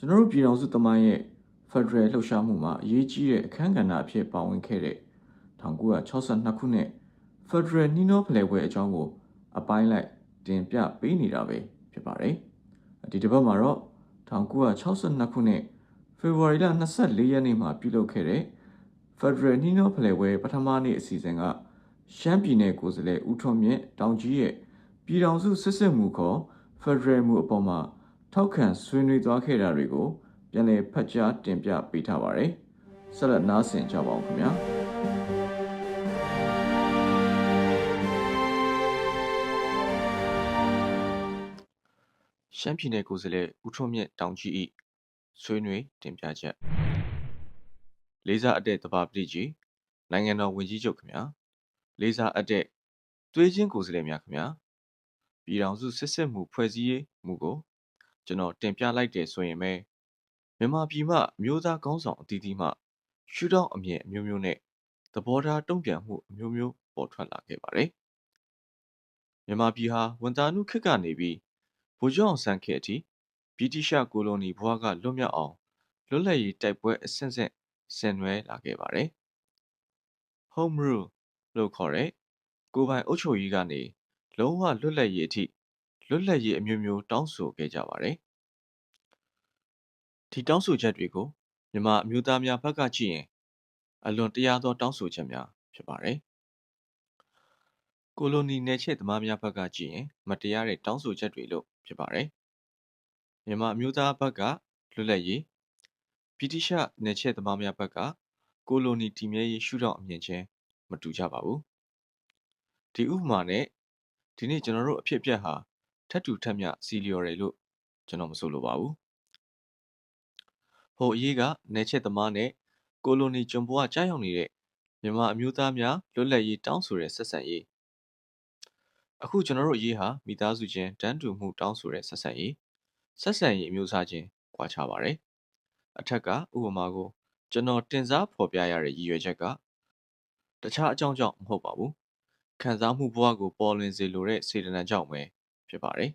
ကျွန်တော်တို့ပြည်တော်စုသမိုင်းရဲ့ Federal လှုပ်ရှားမှုမှာအရေးကြီးတဲ့အခမ်းကဏ္ဍအဖြစ်ပါဝင်ခဲ့တဲ့1962ခုနှစ် Federal နှီးနှောဖလှယ်ပွဲအကြောင်းကိုအပိုင်းလိုက်တင်ပြပေးနေတာပဲဖြစ်ပါတယ်။ဒီတစ်ပတ်မှာတော့1962ခုနှစ် ဖေဖော်ဝါရီလ24ရက်နေ့မှာပြုလုပ်ခဲ့တဲ့ Federal နှီးနှောဖလှယ်ပွဲပထမနေ့အစီအစဉ်ကရှမ်းပြည်နယ်ကိုယ်စားလှယ်ဦးထွန်းမြင့်တောင်ကြီးရဲ့ပြည်တော်စုစစ်စစ်မှုခေါ် Federal မှုအပေါ်မှာထောက်ခံဆွေးနွေးသွားခဲ့တာတွေကိုပြန်လည်ဖတ်ကြားတင်ပြပေးထားပါတယ်။ဆက်လက်နားဆင်ကြပါဦးခင်ဗျာ။ရှမ်းပြည်နယ်ကိုယ်စားလှယ်ဦးထွန်းမြင့်တောင်ကြီး၏ဆွေးနွေးတင်ပြချက်လေးစားအပ်တဲ့တဘာပတိကြီးနိုင်ငံတော်ဝန်ကြီးချုပ်ခင်ဗျာလေးစားအပ်တဲ့သွေးချင်းကိုယ်စားလှယ်များခင်ဗျာပြည်တော်စုစစ်စစ်မှုဖွဲ့စည်းရေးမှုကိုကျွန်တော်တင်ပြလိုက်တယ်ဆိုရင်ပဲမြန်မာပြည်မှမျိုးသားကောင်းဆောင်အသီးသီးမှရှုထောင့်အမြင်အမျိုးမျိုးနဲ့သဘောထားတုံ့ပြန်မှုအမျိုးမျိုးပေါ်ထွက်လာခဲ့ပါတယ်မြန်မာပြည်ဟာဝန်တာနုခေတ်ကနေပြီးဗိုလ်ချုပ်အောင်ဆန်းခေတ်အထိဗြိတိရှကိုလိုနီဘဝကလွတ်မြောက်အောင်လွတ်လပ်ရေးတိုက်ပွဲအဆင့်ဆင့်ဆင်နွှဲလာခဲ့ပါတယ်။ Home Rule လို့ခေါ်တဲ့ကိုယ်ပိုင်အုပ်ချုပ်ရေးကနေလုံးဝလွတ်လပ်ရေးအထိလွတ်လပ်ရေးအမျိုးမျိုးတောင်းဆိုခဲ့ကြပါတယ်။ဒီတောင်းဆိုချက်တွေကိုမြန်မာအမျိုးသားများဘက်ကကြည့်ရင်အလွန်တရာသောတောင်းဆိုချက်များဖြစ်ပါတယ်။ကိုလိုနီနယ်ချဲ့သမားများဘက်ကကြည့်ရင်မတရားတဲ့တောင်းဆိုချက်တွေလို့ဖြစ်ပါတယ်။မြန်မာအမျိုးသားဘက်ကလွတ်လပ်ရေးဗြိတိရှနယ်ချဲ့သမားများဘက်ကကိုလိုနီတည်မြဲရေးရှုထောင့်အမြင်ချင်းမတူကြပါဘူး။ဒီဥပမာနဲ့ဒီနေ့ကျွန်တော်တို့အဖြစ်အပျက်ဟာထပ်တူထပ်မျှစီလျော်တယ်လို့ကျွန်တော်မဆိုလိုပါဘူး။ဟိုအရေးကနယ်ချဲ့သမားနဲ့ကိုလိုနီကျွန်ဘဝကြားရောက်နေတဲ့မြန်မာအမျိုးသားများလွတ်လပ်ရေးတောင်းဆိုတဲ့ဆက်ဆံရေးအခုကျွန်တော်တို့အရေးဟာမိသားစုချင်းတန်းတူမှုတောင်းဆိုတဲ့ဆက်ဆံရေးအမျိုးအစားချင်းကွာခြားပါတယ်။အထက်ကဥပမာကိုကျွန်တော်တင်စားဖော်ပြရတဲ့ရည်ရွယ်ချက်ကတခြားအကြောင်းကြောင့်မဟုတ်ပါဘူး။ခံစားမှုဘဝကိုပေါ်လွင်စေလိုတဲ့စေတနာကြောင့်ပဲဖြစ်ပါတယ်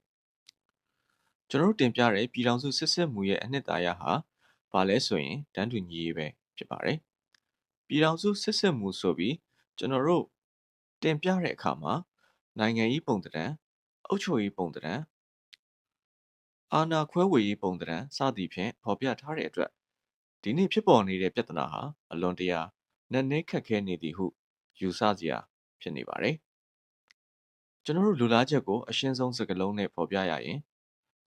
။ကျွန်တော်တို့တင်ပြတဲ့ပြည်ထောင်စုစစ်စစ်မှုရဲ့အနှစ်သာရဟာဘာလဲဆိုရင်တန်းတူညီရေးပဲဖြစ်ပါတယ်။ပြည်ထောင်စုစစ်စစ်မှုဆိုပြီးကျွန်တော်တို့တင်ပြတဲ့အခါမှာနိုင်ငံရေးပုံသဏ္ဍာန်အုပ်ချုပ်ရေးပုံသဏ္ဍာန်အာဏာခွဲဝေရေးပုံသဏ္ဍာန်စသည်ဖြင့်ဖော်ပြထားတဲ့အတွက်ဒီနေ့ဖြစ်ပေါ်နေတဲ့ပြဿနာဟာအလွန်တရာနက်နဲခက်ခဲနေသည်ဟုယူဆစရာဖြစ်နေပါတယ်။ကျွန်တော်တို့လူလားချက်ကိုအရှင်းဆုံးစကားလုံးနဲ့ဖော်ပြရရင်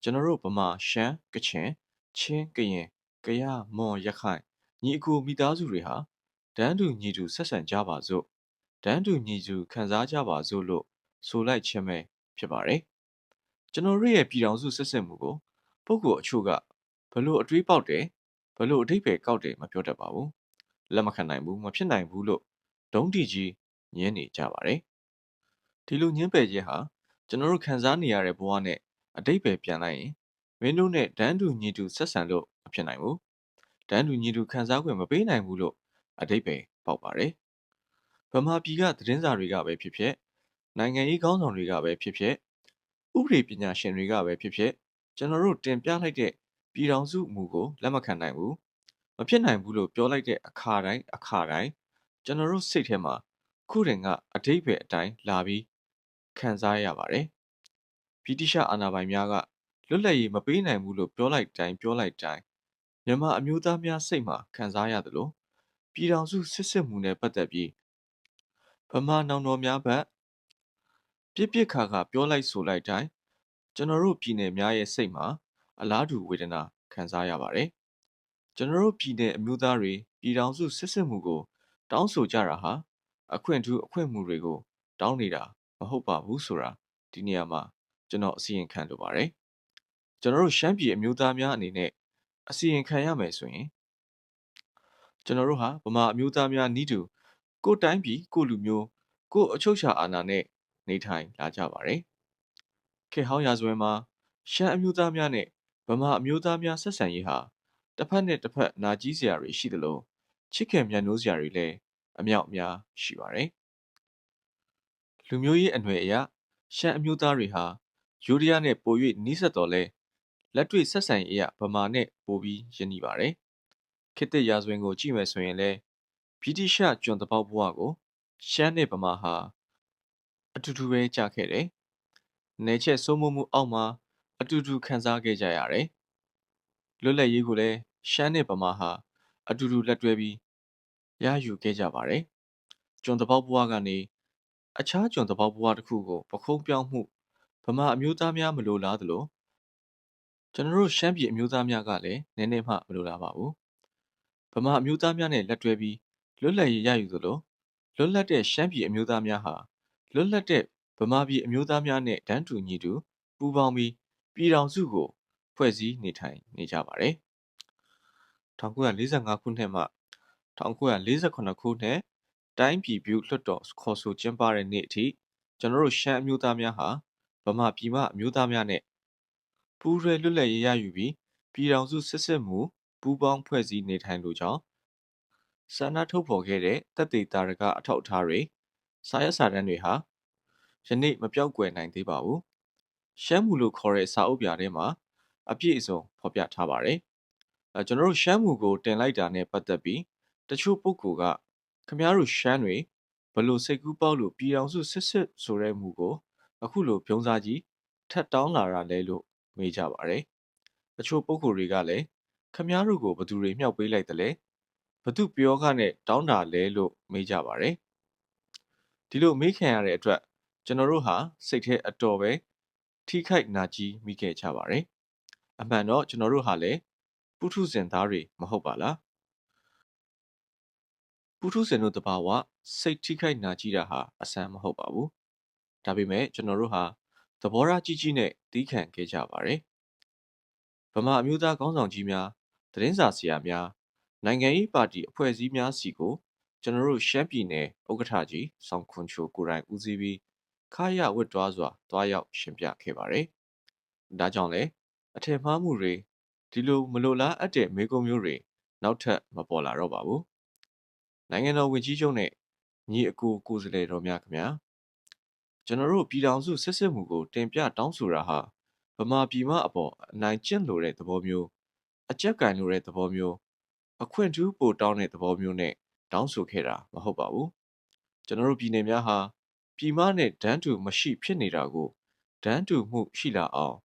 ကျွန်တော်တို့ဗမာရှမ်းကချင်ချင်းကရင်ကယားမွန်ရခိုင်ညီအကိုမိသားစုတွေဟာတန်းတူညီတူဆက်ဆံကြပါစို့တန်းတူညီတူခံစားကြပါစို့လို့ဆိုလိုက်ခြင်းပဲဖြစ်ပါတယ်။ကျွန်တော်တို့ရဲ့ပြည်တော်စုစစ်စစ်မှုကိုပုဂ္ဂိုလ်အချို့ကဘလို့အတွေးပေါက်တယ်ဘလို့အဓိပ္ပာယ်ကောက်တယ်မပြောတတ်ပါဘူး။လက်မခံနိုင်ဘူးမဖြစ်နိုင်ဘူးလို့ဒုံးတီကြီးညင်းနေကြပါတယ်။ဒီလိုညင်းပယ်ခြင်းဟာကျွန်တော်တို့ခံစားနေရတဲ့ဘဝနဲ့အဓိပ္ပာယ်ပြန်လိုက်ရင်မင်းတို့နဲ့တန်းတူညီတူဆက်ဆံလို့မဖြစ်နိုင်ဘူး။တန်းတူညီတူခံစား권မပေးနိုင်ဘူးလို့အဓိပ္ပာယ်ပေါက်ပါတယ်။ဗမာပြည်ကသတင်းစာတွေကပဲဖြစ်ဖြစ်နိုင်ငံရေးခေါင်းဆောင်တွေကပဲဖြစ်ဖြစ်ဥပဒေပညာရှင်တွေကပဲဖြစ်ဖြစ်ကျွန်တော်တို့တင်ပြလိုက်တဲ့ပြည်ထောင်စုမူကိုလက်မခံနိုင်ဘူးမဖြစ်နိုင်ဘူးလို့ပြောလိုက်တဲ့အခါတိုင်းကျွန်တော်တို့စိတ်ထဲမှာခုတင်ကအဓိပ္ပာယ်အတိုင်းလာပြီးခံစားရပါတယ်ဗြိတိရှအာဏာပိုင်များကလွတ်လပ်ရေးမပေးနိုင်ဘူးလို့ပြောလိုက်တိုင်းမြန်မာအမျိုးသားများစိတ်မှာခံစားရသလိုပြည်ထောင်စုစစ်စစ်မှုနဲ့ပတ်သက်ပြီးဗမာနောင်တော်များဘက်ပြစ်ခါပြောလိုက်ဆိုလိုက်တိုင်းကျွန်တော်တို့ပြည်နယ်များရဲ့စိတ်မှာအလားတူဝေဒနာခံစားရပါတယ်။ကျွန်တော်တို့ပြည်နယ်အမျိုးသားတွေပြည်ထောင်စုစစ်စစ်မှုကိုတောင်းဆိုကြတာဟာအခွင့်ထူးအခွင့်မှုတွေကိုတောင်းနေတာမဟုတ်ပါဘူးဆိုတာဒီနေရာမှာကျွန်တော်အစီရင်ခံလိုပါတယ်။ကျွန်တော်တို့ရှမ်းပြည်အမျိုးသားများအနေနဲ့အစီရင်ခံရမယ်ဆိုရင်ကျွန်တော်တို့ဟာဗမာအမျိုးသားများနီးတူကိုယ်တိုင်းပြည်ကိုလူမျိုးကိုအချုပ်အခြာအာဏာနဲ့နေထိုင်လာကြပါတယ်။ခေတ်ဟောင်းရာဇဝင်မှာရှမ်းအမျိုးသားများနဲ့ဗမာအမျိုးသားများဆက်ဆံရေးဟာတစ်ဖက်နဲ့တစ်ဖက်နာကြီးစရာတွေရှိသလိုချစ်ခင်မြတ်နိုးစရာတွေလည်းအမြောက်အများရှိပါတယ်။လူမျိုးရေးအနွယ်အရရှမ်းအမျိုးသားတွေဟာယူရီးယားနဲ့ပို၍နီးစပ်တော်လဲ လက်တွေ့ဆက်ဆံရေးအရဗမာနဲ့ပိုပြီးရင်းနှီးပါတယ်ခေတ်သစ်ရာဇဝင်ကိုကြည့်မယ်ဆိုရင်လည်းဗြိတိရှကျွန်တပေါက်ဘဝကိုရှမ်းနဲ့ဗမာဟာအတူတူပဲကြာခဲ့တယ်နယ်ချက်စိုးမိုးမှုအောက်မှာအတူတူခံစားခဲ့ကြရတယ်လွတ်လပ်ရေးကိုလည်းရှမ်းနဲ့ဗမာဟာအတူတူလက်တွဲပြီးရယူခဲ့ကြပါတယ်ကျွန်တပေါက်ဘဝကနေအခြားကျွန်တပေါက်ဘဝတစ်ခုကိုပခုံးပြောင်းမှုဗမာအမျိုးသားများမလိုလားသလိုကျွန်တော်တို့ရှမ်းပြည်အမျိုးသားများကလည်းနည်းနည်းမှမလိုလားပါဘူးဗမာအမျိုးသားများနဲ့လက်တွဲပြီးလွတ်လပ်ရေးရယူသလိုလွတ်လပ်တဲ့ရှမ်းပြည်အမျိုးသားများဟာလွတ်လပ်တဲ့ဗမာပြည်အမျိုးသားများနဲ့တန်းတူညီတူပူးပေါင်းပြီးပြည်ထောင်စုကိုဖွဲ့စည်းနေထိုင်နေကြပါတယ်1945ခုနှစ်မှ1948ခုနှစ်တိုင်းပြည်ပြုလွှတ်တော်ခေါ်ဆိုကျင်းပတဲ့နေ့အထိကျွန်တော်တို့ရှမ်းအမျိုးသားများဟာဗမာပြည်မအမျိုးသားများနဲ့ပူးတွဲလွတ်လပ်ရေးရယူပြီးပြည်ထောင်စုစစ်စစ်မှုပူးပေါင်းဖွဲ့စည်းနေထိုင်လိုကြောင်းဆန္ဒထုတ်ဖော်ခဲ့တဲ့တပ်တေတာရကအထောက်အထားတွေစာရွက်စာတမ်းတွေဟာယနေ့မပြောက်ကွယ်နိုင်သေးပါဘူးရှမ်းမူလို့ခေါ်တဲ့စာအုပ်ပြာထဲမှာအပြည့်အစုံဖော်ပြထားပါတယ်ကျွန်တော်တို့ရှမ်းမူကိုတင်လိုက်တာနဲ့ပတ်သက်ပြီးတချို့ပုဂ္ဂိုလ်ကခင်ဗျားတို့ရှမ်းတွေဘလို့စိတ်ကူးပေါက်လို့ပြည်ထောင်စုစစ်စစ်ဆိုတဲ့မူကိုအခုလိုပြုံးစားကြီးထပ်တောင်းလာတာလဲလို့မေးကြပါတယ်တချို့ပုဂ္ဂိုလ်တွေကလည်းခင်ဗျားတို့ကိုဘသူတွေမြှောက်ပေးလိုက်တယ်လဲဘသူပြောခနဲ့တောင်းတာလဲလို့မေးကြပါတယ်ဒီလိုမေးခံရတဲ့အတွက်ကျွန်တော်တို့ဟာစိတ်ထဲအတော်ပဲထိခိုက်နာကျည်းမိခဲ့ကြပါတယ်အမှန်တော့ကျွန်တော်တို့ဟာလည်းပုထုဇဉ်သားတွေမဟုတ်ပါလားပုထုဇဉ်တို့တဘာဝစိတ်ထိခိုက်နာကျည်းတာဟာအဆန်းမဟုတ်ပါဘူးဒါပေမဲ့ကျွန်တော်တို့ဟာသဘောထားကြီးကြီးနဲ့တီးခံခဲ့ကြပါတယ်ဗမာအမျိုးသားခေါင်းဆောင်ကြီးများသတင်းစာဆရာများနိုင်ငံရေးပါတီအဖွဲ့အစည်းများစီကိုကျွန်တော်တို့ရှမ်းပြည်နယ်ဥက္ကဋ္ဌကြီးဆောင်းခွန်ချိုကိုယ်တိုင်ဦးစီးပြီးခါရဝတ်တွားစွာတွားရောက်ရှင်းပြခဲ့ပါတယ်ဒါကြောင့်လဲအထင်မှားမှုတွေဒီလိုမလိုလားအပ်တဲ့မေးခွန်းမျိုးတွေနောက်ထပ်မပေါ်လာတော့ပါဘူးနိုင်ငံတော်ဝန်ကြီးချုပ်နဲ့ညီအကိုကိုယ်စားလှယ်တော်များခင်ဗျာကျွန်တော်တို့ပြည်ထောင်စုစစ်စစ်မှုကိုတင်ပြတောင်းဆိုတာဟာဗမာပြည်မအပေါ်အနိုင်ကျင့်လိုတဲ့သဘောမျိုးအကြက်ကင်လိုတဲ့သဘောမျိုးအခွင့်ထူးပိုတောင်းတဲ့သဘောမျိုးနဲ့တောင်းဆိုခဲ့တာမဟုတ်ပါဘူးကျွန်တော်တို့ပြည်နယ်များဟာပြည်မနဲ့ဒန်းတူမရှိဖြစ်နေတာကိုဒန်းတူမှုရှိလာအောင်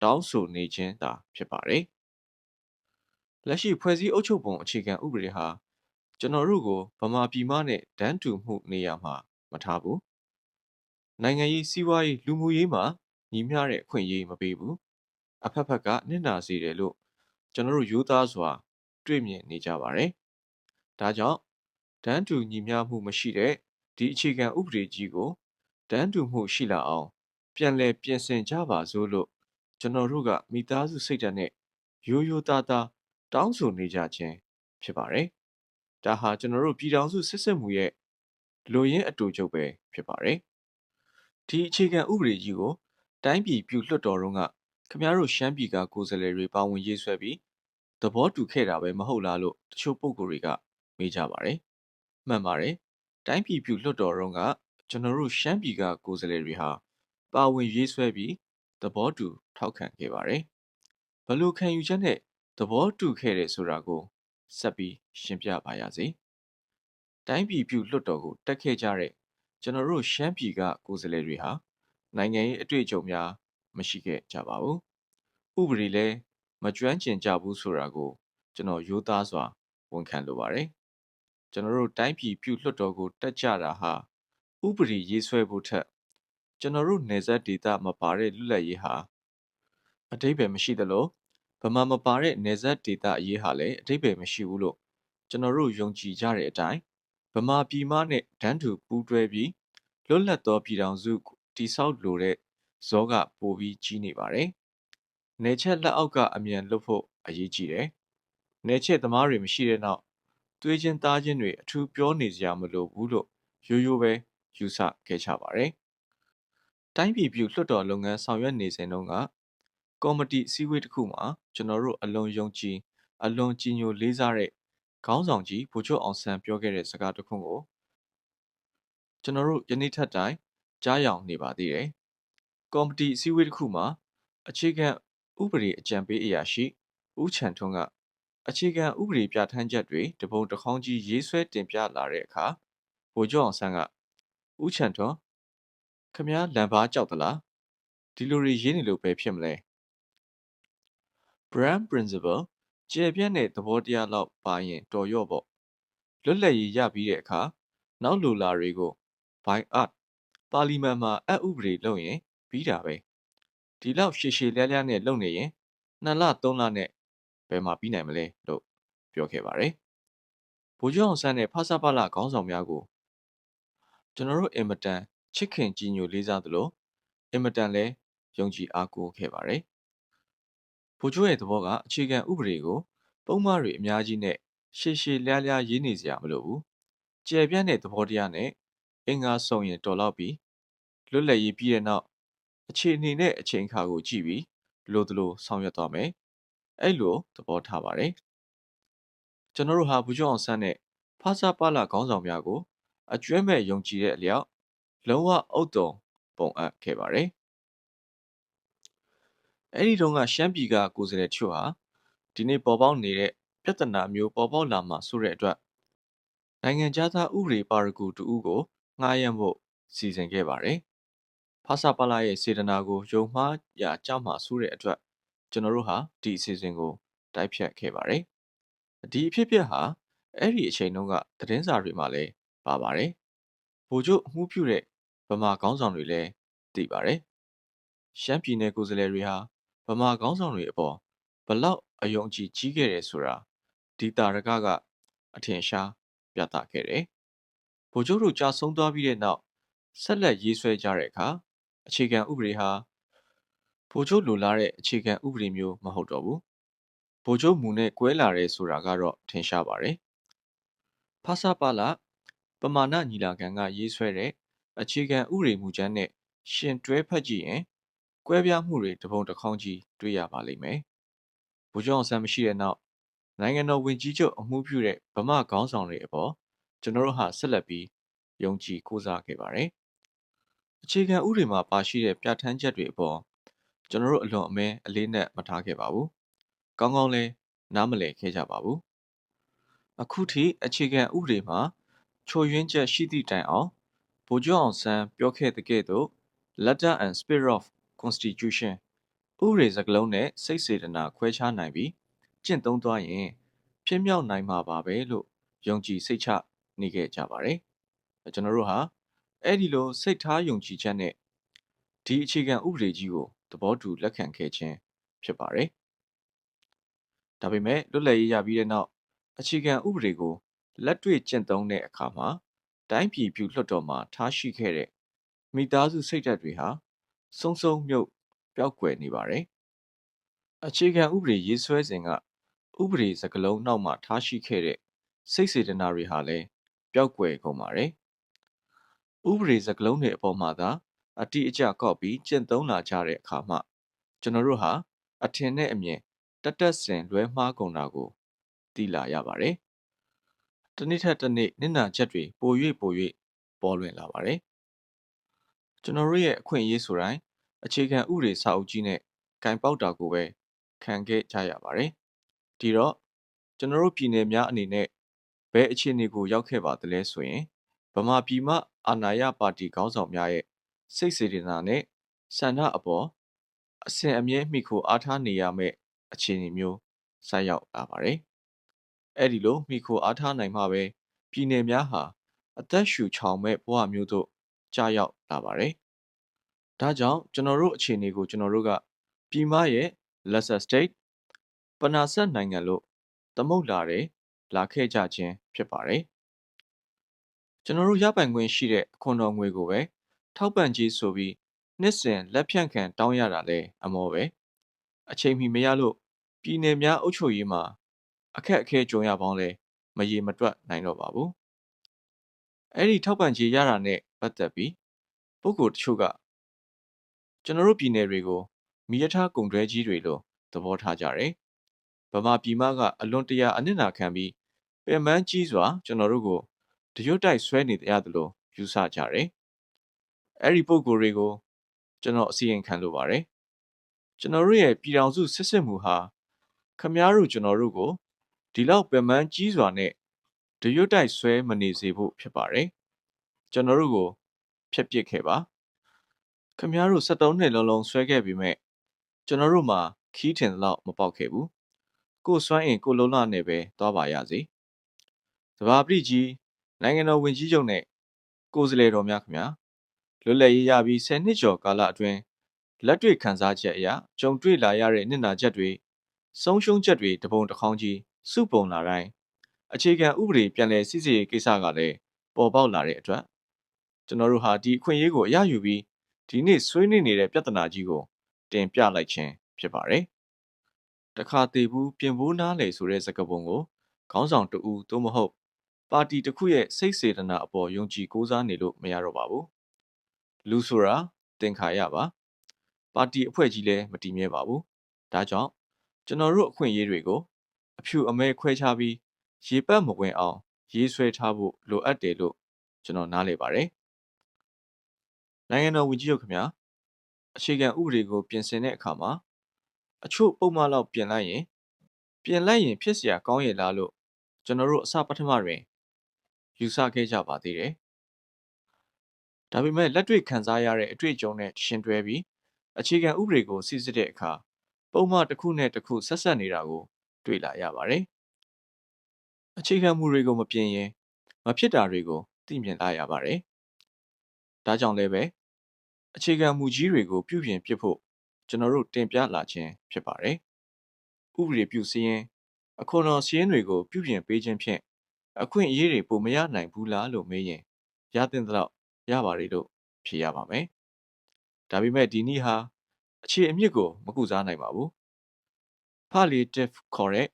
တောင်းဆိုနေခြင်းသာဖြစ်ပါတယ်လက်ရှိဖွဲ့စည်းအုပ်ချုပ်ပုံအခြေခံဥပဒေဟာကျွန်တော်တို့ကိုဗမာပြည်မနဲ့ဒန်းတူမှုနေရာမှာမထားဘူးနိုင်ငံရေးစီးပွားရေးလူမှုရေးမှာညီမျှတဲ့အခွင့်အရေးမပေးဘူးအဖက်ဖက်ကနစ်နာစေတယ်လို့ကျွန်တော်တို့ယူသားစွာတွေ့မြင်နေကြပါတယ်ဒါကြောင့်ဒန်းတူညီမျှမှုမရှိတဲ့ဒီအခြေခံဥပဒေကြီးကိုဒန်းတူမှုရှိလာအောင်ပြန်လည်ပြင်ဆင်ကြပါစို့လို့ကျွန်တော်တို့ကမိသားစုစိတ်ဓာတ်နဲ့ရိုးရိုးသားသားတောင်းဆိုနေကြခြင်းဖြစ်ပါတယ်ဒါဟာကျွန်တော်တို့ပြည်ထောင်စုစစ်စစ်မှုရဲ့လူရင်းအတူချုပ်ပဲဖြစ်ပါတယ်ဒီအခြေခံဥပဒေကြီးကိုတိုင်းပြည်ပြုလွှတ်တော်တုန်းကခင်ဗျားတို့ရှမ်းပြည်ကကိုယ်စားလှယ်တွေပါဝင်ရေးဆွဲပြီးသဘောတူခဲ့တာပဲမဟုတ်လားလို့တချို့ပုဂ္ဂိုလ်တွေကမေးကြပါတယ်မှန်ပါတယ်တိုင်းပြည်ပြုလွှတ်တော်တုန်းကကျွန်တော်တို့ရှမ်းပြည်ကကိုယ်စားလှယ်တွေဟာပါဝင်ရေးဆွဲပြီးသဘောတူထောက်ခံခဲ့ပါတယ်ဘလို့ခံယူချက်နဲ့သဘောတူခဲ့တယ်ဆိုတာကိုဆက်ပြီးရှင်းပြပါရစေတိုင်းပြည်ပြုလွှတ်တော်ကိုတက်ခဲ့ကြတဲ့ကျွန်တော်တို့ရှမ်းပြည်ကကိုယ်စားလှယ်တွေဟာနိုင်ငံရေးအတွေ့အကြုံများမရှိခဲ့ကြပါဘူးဥပဒေလည်းမကျွမ်းကျင်ကြဘူးဆိုတာကိုကျွန်တော်ရိုးသားစွာဝန်ခံလိုပါတယ်ကျွန်တော်တို့တိုင်းပြည်ပြုလွှတ်တော်ကိုတက်ကြတာဟာဥပဒေရေးဆွဲဖို့ထက်ကျွန်တော်တို့နယ်စပ်ဒေသမပါတဲ့လွတ်လပ်ရေးဟာအတိတ်ပဲမရှိသလိုဗမာမပါတဲ့နယ်စပ်ဒေသအရေးဟာလည်းအတိတ်ပဲမရှိဘူးလို့ကျွန်တော်တို့ယုံကြည်ကြတဲ့အတိုင်းဗမာပြည်မနဲ့တန်းတူပူးတွဲပြီးလွတ်လပ်သောပြည်ထောင်စုတည်ဆောက်လိုတဲ့ဇောကပိုပြီးကြီးနေပါတယ်။နယ်ချက်လက်အောက်ကအမြန်လွတ်ဖို့အရေးကြီးတယ်။နယ်ချက်သမားတွေမရှိတဲ့နောက်သွေးချင်းသားချင်းတွေအထူးပြောနေစရာမလိုဘူးလို့ရိုးရိုးပဲယူဆခဲ့ကြပါတယ်။တိုင်းပြည်ပြုလွှတ်တော်လုပ်ငန်းဆောင်ရွက်နေစဉ်တုန်းကကော်မတီအစည်းအဝေးတစ်ခုမှာကျွန်တော်တို့အလွန်ယုံကြည်အလွန်ကြည်ညိုလေးစားတဲ့ခေါင်းဆောင်ကြီးဗိုလ်ချုပ်အောင်ဆန်းပြောခဲ့တဲ့စကားတစ်ခုကိုကျွန်တော်တို့ယနေ့ထက်တိုင်ကြားယောင်နေပါသေးတယ်။ကော်မတီအစည်းအဝေးတစ်ခုမှာအခြေခံ ဥပဒေအကြံပေးအရာရှိဦးချန်ထွန်းကအခြေခံဥပဒေပြဋ္ဌာန်းချက်တွေတပုံတစ်ခေါင်းကြီးရေးဆွဲတင်ပြလာတဲ့အခါဗိုလ်ချုပ်အောင်ဆန်းကဦးချန်ထွန်းခမားလမ်းဘာကြောက်သလားဒီလိုတွေရေးနေလို့ပဲဖြစ်မလဲ Brand Principle ကျေပြန့်တဲ့သဘောတရားလောက်ပါရင်တော်ရော့ပေါ့လွတ်လပ်ရေးရပြီးတဲ့အခါနောက်လိုလာတွေကို by art ပါလီမန်မှာအပ်ဥပဒေလုပ်ရင်ပြီးတာပဲဒီလောက်ရှည်ရှည်လျားလျားနဲ့လုပ်နေရင်2လ3လနဲ့ဘယ်မှာပြီးနိုင်မလဲလို့ပြောခဲ့ပါတယ်ဗိုလ်ချုပ်အောင်ဆန်းနဲ့ဖဆပလခေါင်းဆောင်များကိုကျွန်တော်တို့အင်မတန်ချစ်ခင်ကြည်ညိုလေးစားသလိုအင်မတန်လည်းယုံကြည်အားကိုးခဲ့ပါတယ်ဗိုလ်ချုပ်ရဲ့သဘောကအခြေခံဥပဒေကိုပုံမှားတွေအများကြီးနဲ့ရှည်ရှည်လျားလျားရေးနေစရာမလိုဘူးကျယ်ပြန့်တဲ့သဘောတရားနဲ့အင်္ဂါစုံရင်တော်လောက်ပြီးလွတ်လပ်ရေးပြီးတဲ့နောက်အခြေအနေနဲ့အချိန်အခါကိုကြည့်ပြီးလိုသလိုဆောင်ရွက်သွားမယ်အဲ့လိုသဘောထားပါတယ်ကျွန်တော်တို့ဟာဗိုလ်ချုပ်အောင်ဆန်းနဲ့ဖဆပလခေါင်းဆောင်များကိုအကျွမ်းမဲ့ယုံကြည်တဲ့အလျောက်လုံးဝအုတ်တုံပုံအပ်ခဲ့ပါတယ်အဲ့ဒီတုန်းကရှမ်းပြည်ကကိုယ်စားလှယ်ချို့ဟာဒီနေ့ပေါ်ပေါက်နေတဲ့ပြဿနာမျိုးပေါ်ပေါက်လာမှာဆိုတဲ့အတွက်နိုင်ငံသားဥပဒေပါရဂူတူဦးကိုငှားရမ်းဖို့စီစဉ်ခဲ့ပါတယ်ဖဆပလရဲ့စေတနာကိုယုံမှားရာကြောက်မှာဆိုတဲ့အတွက်ကျွန်တော်တို့ဟာဒီအစီအစဉ်ကိုတိုက်ဖြတ်ခဲ့ပါတယ်ဒီအဖြစ်အပျက်ဟာအဲ့ဒီအချိန်တုန်းကသတင်းစာတွေမှာလည်းပါပါတယ်ဗိုလ်ချုပ်အမှုပြုတဲ့ဗမာခေါင်းဆောင်တွေလည်းသိပါတယ်ရှမ်းပြည်နယ်ကိုယ်စားလှယ်တွေဟာဗမာခေါင်းဆောင်တွေအပေါ်ဘလောက်အယုံကြည်ကြီးခဲ့တယ်ဆိုတာဒီတာရကကအထင်ရှားပြသခဲ့တယ်ဗိုလ်ချုပ်တို့ကြာဆုံးသွားပြီးတဲ့နောက်ဆက်လက်ရေးဆွဲကြတဲ့အခါအခြေခံဥပဒေဟာဗိုလ်ချုပ်လိုလားတဲ့အခြေခံဥပဒေမျိုးမဟုတ်တော့ဘူးဗိုလ်ချုပ်မူနဲ့ကွဲလာတယ်ဆိုတာကတော့ထင်ရှားပါတယ်ဖဆပလပမာဏညီလာခံကရေးဆွဲတဲ့အခြေခံဥပဒေမူကြမ်းနဲ့ရှင်တွဲဖက်ကြည့်ရင်ကွဲပြားမှုတွေတပုံတစ်ခေါင်းကြီးတွေ့ရပါလိမ့်မယ်ဗိုလ်ချုပ်အောင်ဆန်းမရှိတဲ့နောက်နိုင်ငံတော်ဝင်ကြီးချုပ်အမှုပြုတဲ့ဗမာခေါင်းဆောင်တွေအပေါ်ကျွန်တော်တို့ဟာဆက်လက်ပြီးယုံကြည်ကိုးစားခဲ့ပါတယ်အခြေခံဥပဒေမှာပါရှိတဲ့ပြဋ္ဌာန်းချက်တွေအပေါ်ကျွန်တော်တို့အလွန်အမဲအလေးနက်မထားခဲ့ပါဘူးကောင်းကောင်းလဲနားမလည်ခဲ့ကြပါဘူးအခုထိအခြေခံဥပဒေမှာချို့ယွင်းချက်ရှိသည့်တိုင်အောင်ဗိုလ်ချုပ်အောင်ဆန်းပြောခဲ့တဲ့ကဲ့သို့ letter and spirit of constitution ဥပဒေစကားလုံးနဲ့စိတ်စေတနာခွဲခြားနိုင်ပြီးကျင့်သုံးသွားရင်ဖြစ်မြောက်နိုင်မှာပါပဲလို့ယုံကြည်စိတ်ချနေခဲ့ကြပါတယ်ကျွန်တော်တို့ဟာအဲ့ဒီလိုစိတ်ထားယုံကြည်ချက်နဲ့ဒီအခြေခံဥပဒေကြီးကိုသဘောတူလက်ခံခဲ့ခြင်းဖြစ်ပါတယ်ဒါပေမဲ့လွတ်လပ်ရေးရပြီးတဲ့နောက်အခြေခံဥပဒေကိုလက်တွေ့ကျင့်သုံးတဲ့အခါမှာတိုင်းပြည်ပြုလွှတ်တော်မှာထားရှိခဲ့တဲ့မိသားစုစိတ်ဓာတ်တွေဟာစုံစုံမြုပ်ပျောက်ကွယ်နေပါတယ်အခြေခံဥပဒေရေးဆွဲစဉ်ကဥပဒေစကားလုံးနောက်မှာထားရှိခဲ့တဲ့စိတ်စေတနာတွေဟာလည်းပျောက်ကွယ်ကုန်ပါတယ်ဥပဒေစကားလုံးတွေအပေါ်မှာသာအတိအကျကောက်ပြီးကျင့်သုံးလာကြတဲ့အခါမှကျွန်တော်တို့ဟာအထင်နဲ့အမြင်တက်ဆင်လွဲမှားကုန်တာကိုသိလာရပါတယ်။တစ်နေ့ထက်တစ်နေ့နစ်နာချက်တွေပို၍ပေါ်လွင်လာပါတယ်။ကျွန်တော်တို့ရဲ့အခွင့်အရေးဆိုတိုင်းအခြေခံဥပဒေစာအုပ်ကြီးနဲ့ကင်ပေါက်တာကိုပဲခံခဲ့ကြရပါတယ်။ဒီတော့ကျွန်တော်တို့ပြည်နယ်များအနေနဲ့ဘယ်အခြေအနေကိုရောက်ခဲ့ပါသလဲဆိုရင်ဗမာပြည်မှအာဏာရပါတီခေါင်းဆောင်များရဲ့စိတ်စေတနာနဲ့ဆန္ဒအပေါ်အစဉ်အမြဲမိခိုအားထားနေရမယ့်အခြေအနေမျိုးဆိုက်ရောက်လာပါတယ်။အဲ့ဒီလိုမိခိုအားထားနိုင်မှပဲပြည်နယ်များဟာအသက်ရှူချောင်မဲ့ဘဝမျိုးတို့ကြာရောက်လာပါတယ်။ဒါကြောင့်ကျွန်တော်တို့အခြေအနေကိုကျွန်တော်တို့ကပြည်မရဲ့ lesser state ပနာဆက်နိုင်ငံလို့သမုတ်လာခဲ့ကြခြင်းဖြစ်ပါတယ်။ကျွန်တော်တို့ရပိုင်ခွင့်ရှိတဲ့အခွန်တော်ငွေကိုပဲထောက်ပံ့ကြေးဆိုပြီးနှစ်စဉ်လက်ဖြန့်ခံတောင်းရတာလဲအမောပဲအချိန်မီမရလို့ပြည်နယ်များအုပ်ချုပ်ရေးမှာအခက်အခဲကြုံရပေါင်းလဲမရေမတွက်နိုင်တော့ပါဘူးအဲ့ဒီထောက်ပံ့ကြေးရတာနဲ့ပတ်သက်ပြီးပုဂ္ဂိုလ်တချို့ကကျွန်တော်တို့ပြည်နယ်တွေကိုမိရထားကုန်တွဲကြီးတွေလို့သဘောထားကြတယ်ဗမာပြည်မကအလွန်တရာအနစ်နာခံပြီးပင်ပန်းကြီးစွာကျွန်တော်တို့ကိုတရွတ်တိုက်ဆွဲနေရတယ်လို့ယူဆကြတယ်အဲ့ဒီပုဂ္ဂိုလ်တွေကိုကျွန်တော်အစီရင်ခံလိုပါတယ် ကျွန်တော်တို့ရဲ့ပြည်ထောင်စုစစ်စစ်မှုဟာခမည်းတော်ကျွန်တော်တို့ကိုဒီလောက်ပင်ပန်းကြီးစွာနဲ့တရွတ်တိုက်ဆွဲမနေစေဖို့ဖြစ်ပါတယ်ကျွန်တော်တို့ကိုဖျက်ပစ်ခဲ့ပါခမည်းတော်73နှစ်လုံးလုံးဆွဲခဲ့ပြီးမဲ့ကျွန်တော်တို့မှာခီးထင်လောက်မပေါက်ခဲ့ဘူးကိုစွမ်းအင်ကိုလုံးလနဲ့ပဲသွားပါရစေသဘာပတိကြီးနိုင်ငံတော်ဝင်ကြီးချုပ်နဲ့ကိုယ်စားလှယ်တော်များခင်ဗျာလွတ်လပ်ရေးရပြီး10နှစ်ကျော်ကာလအတွင်းလက်တွေ့ခံစားချက်အရာကြုံတွေ့လာရတဲ့နစ်နာချက်တွေဆုံးရှုံးချက်တွေတပုံတစ်ခေါင်းကြီးစုပုံလာတိုင်းအခြေခံဥပဒေပြန်လည်စစ်ဆေးရေးကိစ္စကလည်းပေါ်ပေါက်လာတဲ့အတွက်ကျွန်တော်တို့ဟာဒီအခွင့်အရေးကိုအရယူပြီးဒီနေ့ဆွေးနွေးနေတဲ့ပြဿနာကြီးကိုတင်ပြလိုက်ခြင်းဖြစ်ပါတယ်။တခါတည်းဘူးပြင်ဖို့နားလေဆိုတဲ့စကားပုံကိုခေါင်းဆောင်တဦးသို့မဟုတ်ပါတီတစ်ခုရဲ့စိတ်စေတနာအပေါ်ယုံကြည်ကိုးစားနေလို့မရတော့ပါဘူး။လူဆိုတာတင်ခါရပါပါတီအဖွဲ့ကြီးလည်းမတည်မြဲပါဘူး။ဒါကြောင့်ကျွန်တော်တို့အခွင့်အရေးတွေကိုအဖြူအမဲခွဲခြားပြီးရေပတ်မဝင်အောင်ရေးဆွဲထားဖို့လိုအပ်တယ်လို့ကျွန်တော်နားလည်ပါတယ်။နိုင်ငံတော်ဝန်ကြီးချုပ်ခင်ဗျာအခြေခံဥပဒေကိုပြင်ဆင်တဲ့အခါမှာအချို့ပုံမှန်လောက်ပြင်လိုက်ရင်ဖြစ်เสียကောင်းရဲ့လားလို့ကျွန်တော်တို့အစပထမတွင်ယူဆခဲ့ကြပါသေးတယ်။ဒါပေမဲ့လက်တွေ့ခံစားရတဲ့အတွေ့အကြုံနဲ့ရှင်းတွဲပြီးအခြေခံဥပဒေကိုစစ်စစ်တဲ့အခါပုံမှန်တစ်ခုနဲ့တစ်ခုဆက်ဆက်နေတာကိုတွေ့လာရပါတယ်။အခြေခံမူတွေကိုမပြင်ရင်မဖြစ်တာတွေကိုသိမြင်လာရပါတယ်။ဒါကြောင့်လည်းပဲအခြေခံမူကြီးတွေကိုပြုပြင်ပြစ်ဖို့ကျွန်တော်တို့တင်ပြလာခြင်းဖြစ်ပါတယ်။ဥပဒေပြုစည်းရင်အခွန်တော်စည်းရင်တွေကိုပြုပြင်ပေးခြင်းဖြင့်အခွင့်အရေးတွေပိုမရနိုင်ဘူးလားလို့မေးရင်ရတဲ့တော့ရပါတယ်လို့ဖြေရပါမယ်။ဒါပေမဲ့ဒီနည်းဟာအခြေအမြစ်ကိုမကုစားနိုင်ပါဘူး။ palliative ခေါ်တဲ့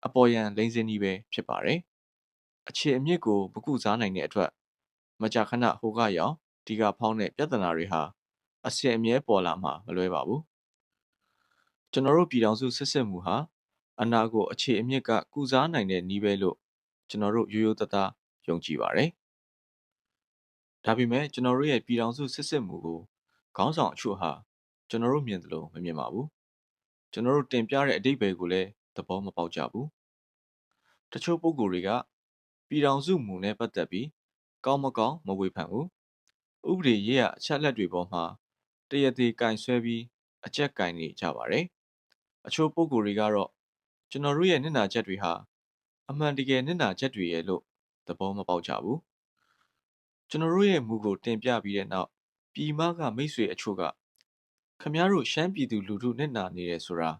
အပေါ်ယံလိမ့်စင်းကြီးပဲဖြစ်ပါတယ်။အခြေအမြစ်ကိုမကုစားနိုင်တဲ့အတွက်မကြာခဏဟိုကရောက်ဒီကဖောင်းတဲ့ပြဿနာတွေဟာအစင်အမြဲပေါ်လာမှာမလွဲပါဘူး။ကျွန်တော်တို့ပြည်ထောင်စုစစ်စစ်မှုဟာအနာကိုအခြေအမြစ်ကကုစားနိုင်တဲ့နည်းပဲလို့ကျွန်တော်တို့ရိုးရိုးသားသားယုံကြည်ပါတယ်။ဒါပေမဲ့ကျွန်တော်တို့ရဲ့ပြည်ထောင်စုစစ်စစ်မှုကိုခေါင်းဆောင်အချို့ဟာကျွန်တော်တို့မြင်သလိုမမြင်ပါဘူး။ကျွန်တော်တို့တင်ပြတဲ့အဓိပ္ပာယ်ကိုလည်းသဘောမပေါက်ကြဘူး။တချို့ပုဂ္ဂိုလ်တွေကပြည်ထောင်စုမှုနဲ့ပတ်သက်ပြီးကောင်းမကောင်းမဝေဖန်ဘူး။ဥပဒေရေးရအချက်လက်တွေပေါ်မှာတရသေးကင်ဆွဲပြီးအကြက်ကင်နေကြပါတယ်။အချို့ပုဂ္ဂိုလ်တွေကတော့ကျွန်တော်တို့ရဲ့နစ်နာချက်တွေဟာအမှန်တကယ်နစ်နာချက်တွေရဲ့လို့သဘောမပေါက်ကြဘူးကျွန်တော်တို့ရဲ့မူကိုတင်ပြပြီးတဲ့နောက်ပြည်မကမိတ်ဆွေအချို့ကခမည်းတော်ရှမ်းပြည်သူလူထုနစ်နာနေတယ်ဆိုတာ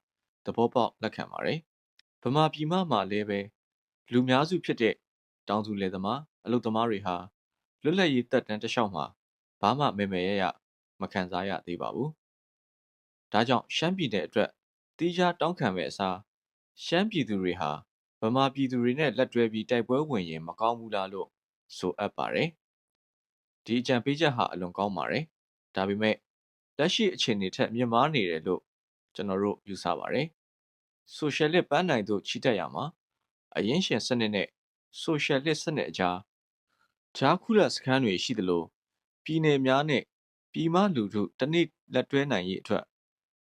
သဘောပေါက်လက်ခံပါတယ်ဗမာပြည်မမှာလည်းပဲလူများစုဖြစ်တဲ့တောင်သူလယ်သမားအလုပ်သမားတွေဟာလွတ်လပ်ရေးတပ်တန်းတစ်လျှောက်မှာဘာမှမဲရမခံစားရသေးပါဘူးဒါကြောင့်ရှမ်းပြည်နယ်အတွက်တီးခြားတောင်းခံမဲ့အစားရှမ်းပြည်သူတွေဟာဗမာပြည်သူတွေနဲ့လက်တွဲပြီးတိုက်ပွဲဝင်ရင်မကောင်းဘူးလားလို့ဆိုအပ်ပါတယ်။ဒီအကြံပေးချက်ဟာအလွန်ကောင်းပါတယ်။ဒါပေမဲ့လက်ရှိအခြေအနေထက်မြင့်မားနေတယ်လို့ကျွန်တော်တို့ယူဆပါတယ်။ဆိုရှယ်လစ်ပန်းနိုင်တို့ချီတက်ရမှာအရင်ရှင်စနစ်နဲ့ဆိုရှယ်လစ်စနစ်အကြားဂျားခုလက်စခန်းတွေရှိသလိုပြည်နယ်များနဲ့ပြည်မလူထုတနည်းလက်တွဲနိုင်ရေးအတွက်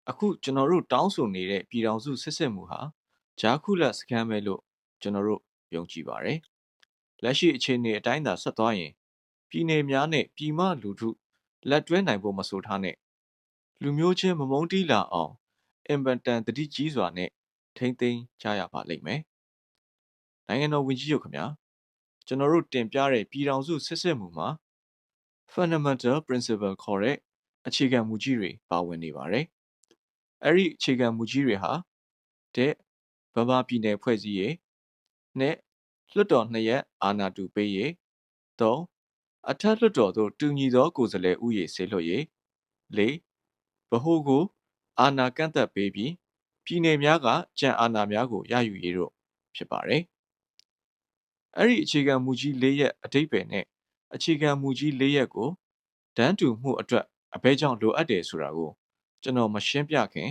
အခုကျွန်တော်တို့တောင်းဆိုနေတဲ့ပြည်ထောင်စုစစ်စစ်မှုဟာဂျားခုလက်စခန်းပဲလို့ကျွန်တော်တို့ယုံကြည်ပါတယ်။လက်ရှိအခြေအနေအတိုင်းသာဆက်သွားရင်ပြည်နယ်များနဲ့ပြည်မလူထုလက်တွဲနိုင်ဖို့မဆိုထားနဲ့လူမျိုးချင်းမမုန်းတီးလာအောင်အင်ဗန်တန်တတိကြီးစွာနဲ့ထိမ့်သိမ်းကြရပါလိမ့်မယ်။နိုင်ငံတော်ဝန်ကြီးချုပ်ခင်ဗျာကျွန်တော်တို့တင်ပြတဲ့ပြည်ထောင်စုစစ်စစ်မှုမှာ fundamental principle ခေါ်တဲ့အခြေခံမူကြီးတွေပါဝင်နေပါတယ်။အဲ့ဒီအခြေခံမူကြီးတွေဟာတဲ့ဗမာပြည်နယ်ဖွဲ့စည်းရေးနဲ့လွှတ်တော်နှစ်ရက်အာဏာတူပေးရေး၃အထက်လွှတ်တော်သို့တူညီသောကိုယ်စားလှယ်ဥယျာဉ်ဆေလွှတ်ရေး၄ဗဟိုကိုအာဏာကန့်သက်ပေးပြီးပြည်နယ်များကကြံအာဏာများကိုရယူရေးတို့ဖြစ်ပါတယ်။အဲ့ဒီအခြေခံမူကြီး၄ရက်အဓိပ္ပာယ်နဲ့အခြေခံမူကြီး၄ရက်ကိုတန်းတူမှုအတွက်အဘဲကြောင့်လိုအပ်တယ်ဆိုတာကိုကျွန်တော်မရှင်းပြခင်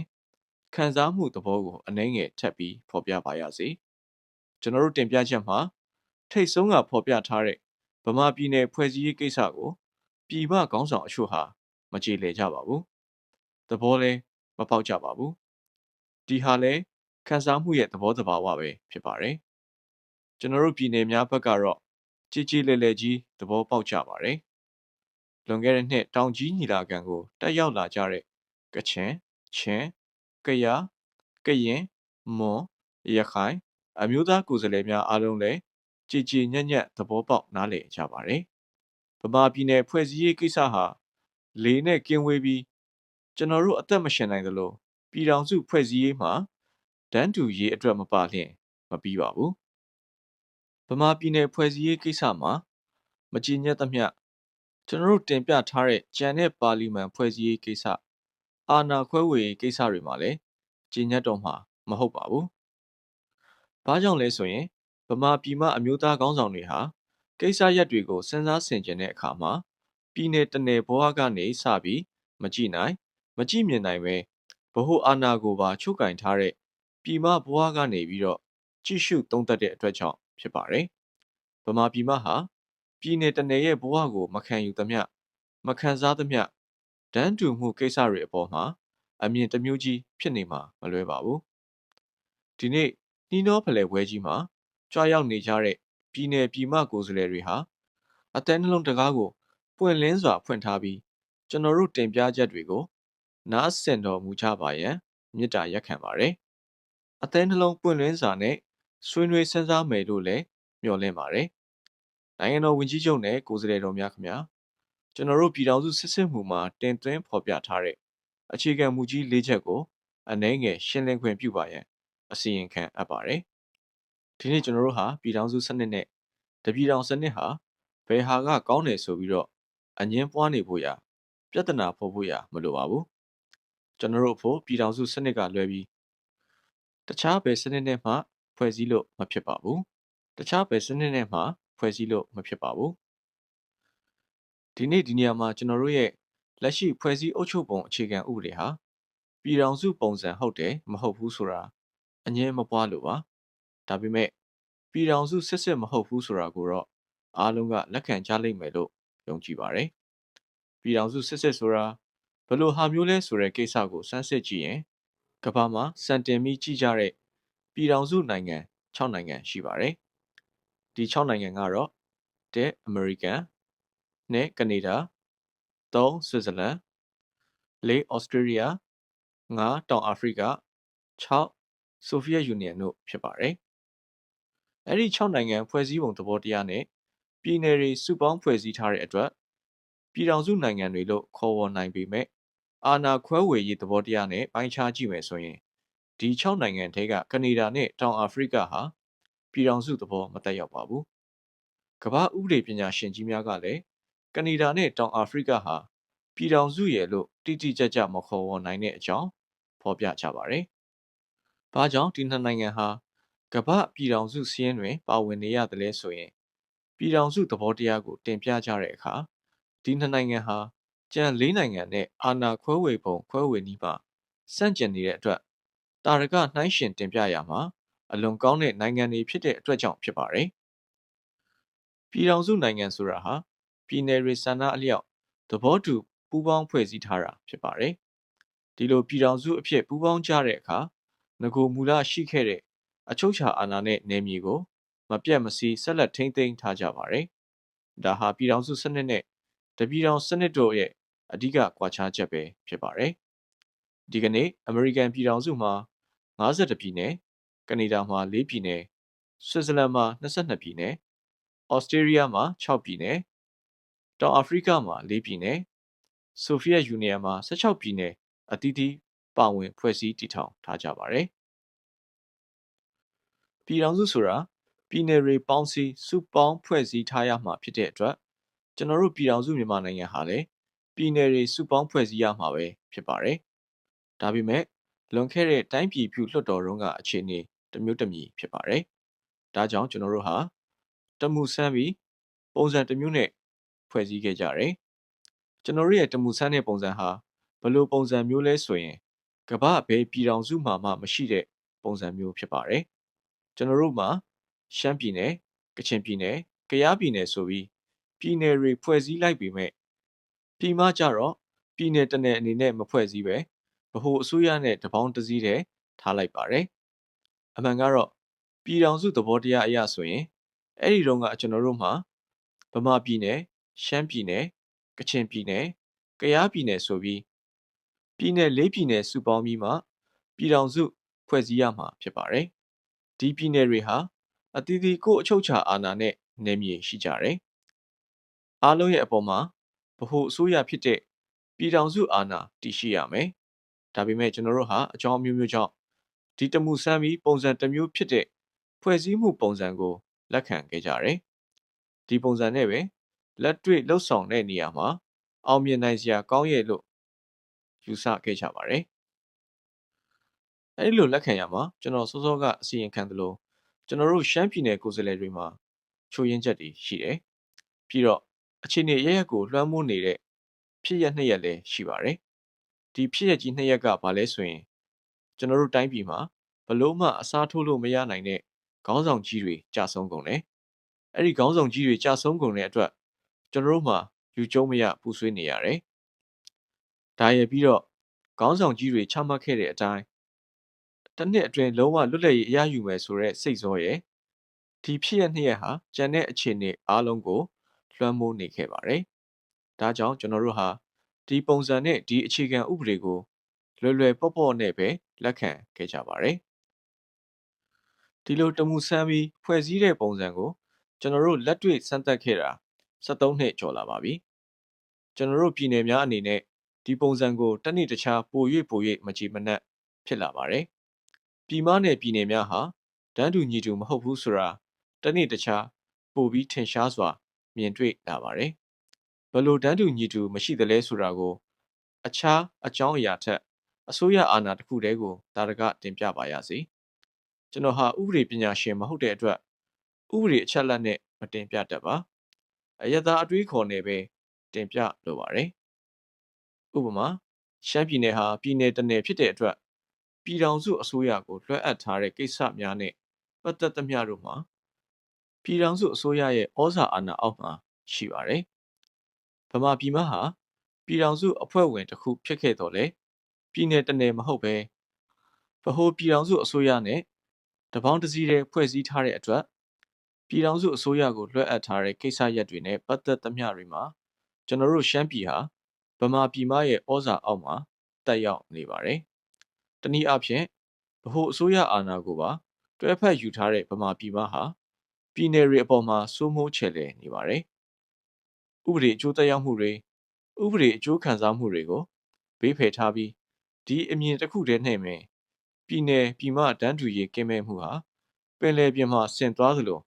ခံစားမှုသဘောကိုအနှဲငယ်ထပ်ပြီးဖော်ပြပါရစေကျွန်တော်တို့တင်ပြချက်မှာထိတ်ဆုံးကဖော်ပြထားတဲ့ဗမာပြည်နယ်ဖွဲ့စည်းရေးကိစ္စကိုပြည်ပခေါင်းဆောင်အချို့ဟာမကြေလည်ကြပါဘူးသဘောလဲ ပေါက်ကြပါဘူး။ဒီဟာလည်းခန်းစားမှုရဲ့သဘောတဘာဝပဲဖြစ်ပါတယ်။ကျွန်တော်တို့ပြည်နယ်များဘက်ကတော့ကြီးကြီးလဲလဲကြီးသဘောပေါက်ကြပါတယ်။လွန်ခဲ့တဲ့နှစ်တောင်ကြီးညီလာခံကိုတက်ရောက်လာကြတဲ့ကချင်၊ချင်း၊ကယား၊ကရင်၊မွန်၊ရခိုင်အမျိုးသားကိုယ်စားလှယ်များအားလုံးလည်းကြည်ကြည်ညက်ညက်သဘောပေါက်နားလည်ကြပါတယ်။ဗမာပြည်နယ်ဖွဲ့စည်းရေးကိစ္စဟာလေနဲ့ကင်းဝေးပြီးကျွန်တော်တို့အသက်မရှင်နိုင်သလိုပြည်ထောင်စုဖွဲ့စည်းရေးမှာတန်းတူရေးအတွက်မပါလျင်မပြီးပါဘူး။ဗမာပြည်နယ်ဖွဲ့စည်းရေးကိစ္စမှာမကြည်ညက်သမျှကျွန်တော်တို့တင်ပြထားတဲ့ကြံတဲ့ပါလီမန်ဖွဲ့စည်းရေးကိစ္စအာဏာခွဲဝေရေးကိစ္စတွေမှာလည်းကြည်ညက်တော့မှာမဟုတ်ပါဘူး။ဘာကြောင့်လဲဆိုရင်ဗမာပြည်မှအမျိုးသားခေါင်းဆောင်တွေဟာကိစ္စရပ်တွေကိုစဉ်းစားဆင်ခြင်တဲ့အခါမှာပြည်နယ်တနယ်ဘဝကနေစပြီးမကြည့်နိုင်မကြည့်မြင်နိုင်ပဲဗဟိုအာဏာကိုပါချုပ်ကင်ထားတဲ့ပြည်မဘဝကနေပြီးတော့ကြည့်ရှုသုံးသပ်တဲ့အတွက်ကြောင့်ဖြစ်ပါတယ်။ဗမာပြည်မဟာပြည်နယ်တနယ်ရဲ့ဘဝကိုမခံယူသမျှမခံစားသမျှတန်းတူမှုကိစ္စတွေအပေါ်မှာအမြင်တစ်မျိုးကြီးဖြစ်နေမှာမလွဲပါဘူး။ဒီနေ့နှီးနှောဖလှယ်ပွဲကြီးမှာကြွားရောက်နေကြတဲ့ပြည်နယ်ပြည်မကိုယ်စားလှယ်တွေဟာအသည်းနှလုံးတကားကိုပွင့်လင်းစွာဖွင့်ထားပြီးကျွန်တော်တို့တင်ပြချက်တွေကိုနားဆင်တော်မူကြပါရန်မေတ္တာရက်ခံပါတယ်။အသည်းနှလုံးပွင့်လင်းစွာနဲ့ဆွေးနွေးစဉ်းစားမယ်လို့လည်းမျှော်လင့်ပါတယ်။နိုင်ငံတော်ဝန်ကြီးချုပ်နဲ့ကိုယ်စားလှယ်တော်များခင်ဗျာကျွန်တော်တို့ပြည်ထောင်စုစစ်စစ်မှုမှာတင်သွင်းဖော်ပြထားတဲ့အခြေခံမူကြီး၄ချက်ကိုအနည်းငယ်ရှင်းလင်းခွင့်ပြုပါရန်အစီရင်ခံအပ်ပါတယ်။ဒီနေ့ကျွန်တော်တို့ဟာပြည်ထောင်စုစနစ်နဲ့တပြည်ထောင်စနစ်ဟာဘယ်ဟာကကောင်းတယ်ဆိုပြီးတော့အငင်းပွားနေဖို့ရာပြဿနာဖော်ဖို့ရာမလိုပါဘူး။ကျွန်တော်တို့ဖို့ပြည်ထောင်စုစနစ်ကလွဲပြီးတခြားဘယ်စနစ်နဲ့မှဖွဲ့စည်းလို့မဖြစ်ပါဘူး။တခြားဘယ်စနစ်နဲ့မှဖွဲ့စည်းလို့မဖြစ်ပါဘူး။ဒီနေ့ဒီနေရာမှာကျွန်တော်တို့ရဲ့လက်ရှိဖွဲ့စည်းအုပ်ချုပ်ပုံအခြေခံဥပဒေဟာပြည်ထောင်စုပုံစံဟုတ်တယ်မဟုတ်ဘူးဆိုတာအငြင်းမပွားလို့ပါ။ဒါပေမဲ့ပြည်ထောင်စုစစ်စစ်မဟုတ်ဘူးဆိုတာကိုတော့အားလုံးကလက်ခံကြလိမ့်မယ်လို့ယုံကြည်ပါတယ်။ပြည်ထောင်စုစစ်စစ်ဆိုတာဘယ်လိုဟာမျိုးလဲဆိုတဲ့ကိစ္စကိုစမ်းစစ်ကြည့်ရင်ကမ္ဘာမှာစံတင်ပြီးကြည့်ကြတဲ့ပြည်ထောင်စုနိုင်ငံ6နိုင်ငံရှိပါတယ်။ဒီ6နိုင်ငံကတော့1အမေရိကန်2ကနေဒါ3ဆွစ်ဇာလန်4ဩစတြေးလျ5တောင်အာဖရိက6ဆိုဗီယက်ယူနီယံတို့ဖြစ်ပါတယ်။အဲဒီ6နိုင်ငံဖွဲ့စည်းပုံသဘောတရားနဲ့ပြည်နယ်တွေစုပေါင်းဖွဲ့စည်းထားတဲ့အတွက်ပြည်ထောင်စုနိုင်ငံတွေလို့ခေါ်ဝေါ်နိုင်ပေမဲ့အာဏာခွဲဝေရေးသဘောတရားနဲ့ပိုင်းခြားကြည့်မယ်ဆိုရင်ဒီ6နိုင်ငံထဲကကနေဒါနဲ့တောင်အာဖရိကဟာပြည်ထောင်စုသဘောမတက်ရောက်ပါဘူး။ကမ္ဘာဥပဒေပညာရှင်ကြီးများကလည်းကနေဒါနဲ့တောင်အာဖရိကဟာပြည်ထောင်စုရဲ့လို့တိတိကျကျမခေါ်ဝေါ်နိုင်တဲ့အကြောင်းဖော်ပြကြပါတယ်။ဘာကြောင့်ဒီနှစ်နိုင်ငံဟာကမ္ဘာပြည်ထောင်စုစည်းရင်းတွင်ပါဝင်နေရတယ်လဲဆိုရင်ပြည်ထောင်စုသဘောတရားကိုတင်ပြကြတဲ့အခါဒီနှစ်နိုင်ငံဟာကျန်၄နိုင်ငံနဲ့အာဏာခွဲဝေပုံခွဲဝေနည်းမှာစန့်ကျင်နေတဲ့အတွက်တာရကနှိုင်းရှင်တင်ပြရမှာအလွန်ကောင်းတဲ့နိုင်ငံတွေဖြစ်တဲ့အတွက်ကြောင့်ဖြစ်ပါတယ်။ပြည်ထောင်စုနိုင်ငံဆိုတာဟာပြည်နယ်တွေဆန္ဒအလျောက်သဘောတူပူးပေါင်းဖွဲ့စည်းထားတာဖြစ်ပါတယ်။ဒီလိုပြည်ထောင်စုအဖြစ်ပူးပေါင်းကြတဲ့အခါငကိုမူလရှိခဲ့တဲ့အချုပ်အခြာအာဏာနဲ့နယ်မြေကိုမပြတ်မစီးဆက်လက်ထိန်းသိမ်းထားကြပါတယ်။ဒါဟာပြည်ထောင်စုစနစ်နဲ့တပြည်ထောင်စနစ်တို့ရဲ့အဓိကကွာခြားချက်ပဲဖြစ်ပါတယ်။ဒီကနေ့အမေရိကန်ပြည်ထောင်စုမှာ52ပြည်နယ်၊ကနေဒါမှာ4ပြည်နယ်၊ဆွစ်ဇာလန်မှာ22ပြည်နယ်၊ဩစတြေးလျမှာ6ပြည်နယ်၊တောင်အာဖရိကမှာ4ပြည်နယ်၊ဆိုဗီယက်ယူနီယံမှာ16ပြည်နယ်အသီးသီးပါဝင်ဖွဲ့စည်းတည်ထောင်ထားကြပါတယ်။ပြည်ထောင်စုဆိုတာပြည်နယ်တွေပေါင်းစည်းစုပေါင်းဖွဲ့စည်းထားရမှာဖြစ်တဲ့အတွက်ကျွန်တော်တို့ပြည်ထောင်စုမြန်မာနိုင်ငံဟာလည်းပြည်နယ်တွေစုပေါင်းဖွဲ့စည်းရမှာပဲဖြစ်ပါတယ်။ဒါပေမဲ့လွန်ခဲ့တဲ့တိုင်းပြည်ပြုလွှတ်တော်တုန်းကအခြေအနေတစ်မျိုးတစ်မည်ဖြစ်ပါတယ်။ဒါကြောင့်ကျွန်တော်တို့ဟာတမှုဆန်းပြီးပုံစံတစ်မျိုးနဲ့ဖွဲ့စည်းခဲ့ကြတယ်။ကျွန်တော်တို့ရဲ့တမှုဆန်းတဲ့ပုံစံဟာဘယ်လိုပုံစံမျိုးလဲဆိုရင်ကမ္ဘာဘယ်ပြည်ထောင်စုမှာမှမရှိတဲ့ပုံစံမျိုးဖြစ်ပါတယ်။ကျွန်တော်တို့မှာရှမ်းပြည်နယ်၊ကချင်ပြည်နယ်၊ကယားပြည်နယ်ဆိုပြီးပြည်နယ်တွေဖွဲ့စည်းလိုက်ပေမဲ့ပြည်မကြတော့ပြည်နယ်တနယ်အနေနဲ့မဖွဲ့စည်းပဲ ဗဟိုအစိုးရနဲ့တပေါင်းတစည်းတည်းထားလိုက်ပါတယ်။အမှန်ကတော့ပြည်ထောင်စုသဘောတရားအရဆိုရင်အဲ့ဒီတုန်းကကျွန်တော်တို့မှာဗမာပြည်နယ်၊ရှမ်းပြည်နယ်၊ကချင်ပြည်နယ်၊ကယားပြည်နယ်ဆိုပြီးပြည်နယ်၄ပြည်နယ်စုပေါင်းပြီးမှပြည်ထောင်စုဖွဲ့စည်းရမှာဖြစ်ပါတယ်။ဒီပြည်နယ်တွေဟာအသီးသီးကိုယ့်အချုပ်အခြာအာဏာနဲ့နယ်မြေရှိကြတယ်။အားလုံးရဲ့အပေါ်မှာဗဟိုအစိုးရဖြစ်တဲ့ပြည်ထောင်စုအာဏာတည်ရှိရမယ်။ဒါပေမဲ့ကျွန်တော်တို့ဟာအကြောင်းအမျိုးမျိုးကြောင့်ဒီတမှုစမ်းပြီးပုံစံတစ်မျိုးဖြစ်တဲ့ဖွဲ့စည်းမှုပုံစံကိုလက်ခံခဲ့ကြတယ်။ဒီပုံစံနဲ့ပဲလက်တွေ့လှုပ်ဆောင်တဲ့နေရာမှာအောင်မြင်နိုင်စရာကောင်းရဲ့လို့ယူဆခဲ့ကြပါတယ်။အဲဒီလိုလက်ခံရမှာကျွန်တော်စောစောကအစီရင်ခံသလိုကျွန်တော်တို့ရှမ်းပြည်နယ်ကိုယ်စားလှယ်တွေမှာချိုးရင်းချက်တွေရှိတယ်။ပြီးတော့အခြေအနေအရရက်ကိုလွှမ်းမိုးနေတဲ့ဖြစ်ရက်နှစ်ရက်လည်းရှိပါတယ်။ဒီဖြစ်ရက်ကြီးနှစ်ရက်ကဘာလဲဆိုရင်ကျွန်တော်တို့တိုင်းပြည်မှာဘလို့မှအစားထိုးလို့မရနိုင်တဲ့ခေါင်းဆောင်ကြီးတွေကြာဆုံးကုန်တယ်။အဲ့ဒီခေါင်းဆောင်ကြီးတွေကြာဆုံးကုန်တဲ့အတွက်ကျွန်တော်တို့မှာယူကျုံမရပူဆွေးနေရတယ်။ဒါရပြီးတော့ခေါင်းဆောင်ကြီးတွေချမှတ်ခဲ့တဲ့အတိုင်းတစ်နှစ်အတွင်းလုံးဝလွတ်လပ်ရေးအရယူမယ်ဆိုတဲ့စိတ်စောရဲ့ဒီဖြစ်ရက်နှစ်ရက်ဟာကြံတဲ့အခြေအနေအားလုံးကိုလွှမ်းမိုးနေခဲ့ပါတယ်။ဒါကြောင့်ကျွန်တော်တို့ဟာဒီပုံစံနဲ့ဒီအခြေခံဥပဒေကိုလွယ်လွယ်ပေါ့ပေါ့နဲ့ပဲလက်ခံခဲ့ကြပါတယ်။ဒီလိုတမှုဆန်းပြီးဖွဲ့စည်းတဲ့ပုံစံကိုကျွန်တော်တို့လက်တွေ့စမ်းသပ်ခဲ့တာ73နှစ်ကျော်လာပါပြီ။ကျွန်တော်တို့ပြည်နယ်များအနေနဲ့ဒီပုံစံကိုတစ်နေ့တခြားပို၍မကြည်မနှက်ဖြစ်လာပါတယ်။ပြည်မနဲ့ပြည်နယ်များဟာတန်းတူညီတူမဟုတ်ဘူးဆိုတာတစ်နေ့တခြားပိုပြီးထင်ရှားစွာမြင်တွေ့လာပါတယ်။ဘလို့တန်းတူညီတူမရှိသလဲဆိုတာကိုအခြားအကြောင်းအရာထက်အစိုးရအာဏာတစ်ခုတည်းကိုဒါတကတင်ပြပါရစေ။ကျွန်တော်ဟာဥပဒေပညာရှင်မဟုတ်တဲ့အတွက်ဥပဒေအချက်လက်နဲ့မတင်ပြတတ်ပါ။အယက်သားအတွေးခေါ်နေပဲတင်ပြလိုပါတယ်။ဥပမာရှမ်းပြည်နယ်ဟာပြည်နယ်တစ်နယ်ဖြစ်တဲ့အတွက်ပြည်ထောင်စုအစိုးရကိုလွှဲအပ်ထားတဲ့ကိစ္စများနဲ့ပတ်သက်သမျှတို့မှာပြည်ထောင်စုအစိုးရရဲ့ဩဇာအာဏာအောက်မှာရှိပါတယ်။ဗမာပြည်မှာဟာပြည်ထောင်စုအဖွဲ့ဝင်တစ်ခုဖြစ်ခဲ့တော့လေပြည်နယ်တစ်နယ်မဟုတ်ပဲဗဟိုပြည်ထောင်စုအစိုးရနဲ့တပေါင်းတစည်းတည်းဖွဲ့စည်းထားတဲ့အတွက်ပြည်ထောင်စုအစိုးရကိုလွှဲအပ်ထားတဲ့ကိစ္စရပ်တွေနဲ့ပတ်သက်သမျှတွေမှာကျွန်တော်တို့ရှမ်းပြည်ဟာဗမာပြည်မရဲ့ဩဇာအောက်မှာတက်ရောက်နေပါတယ်။တနည်းအားဖြင့်ဗဟိုအစိုးရအာဏာကိုပါတွဲဖက်ယူထားတဲ့ဗမာပြည်မဟာပြည်နယ်တွေအပေါ်မှာစိုးမိုးချယ်လှယ်နေပါတယ်။ဥပဒေအကျိုးသက်ရောက်မှုတွေဥပဒေအကျိုးခံစားမှုတွေကိုဘေးဖယ်ထားပြီးဒီအမြင်တစ်ခုတည်းနဲ့ပင်ပြည်နယ်ပြည်မတန်းတူရေးကင်းမဲ့မှုဟာပင်လယ်ပြင်မှာဆင်သွားသလို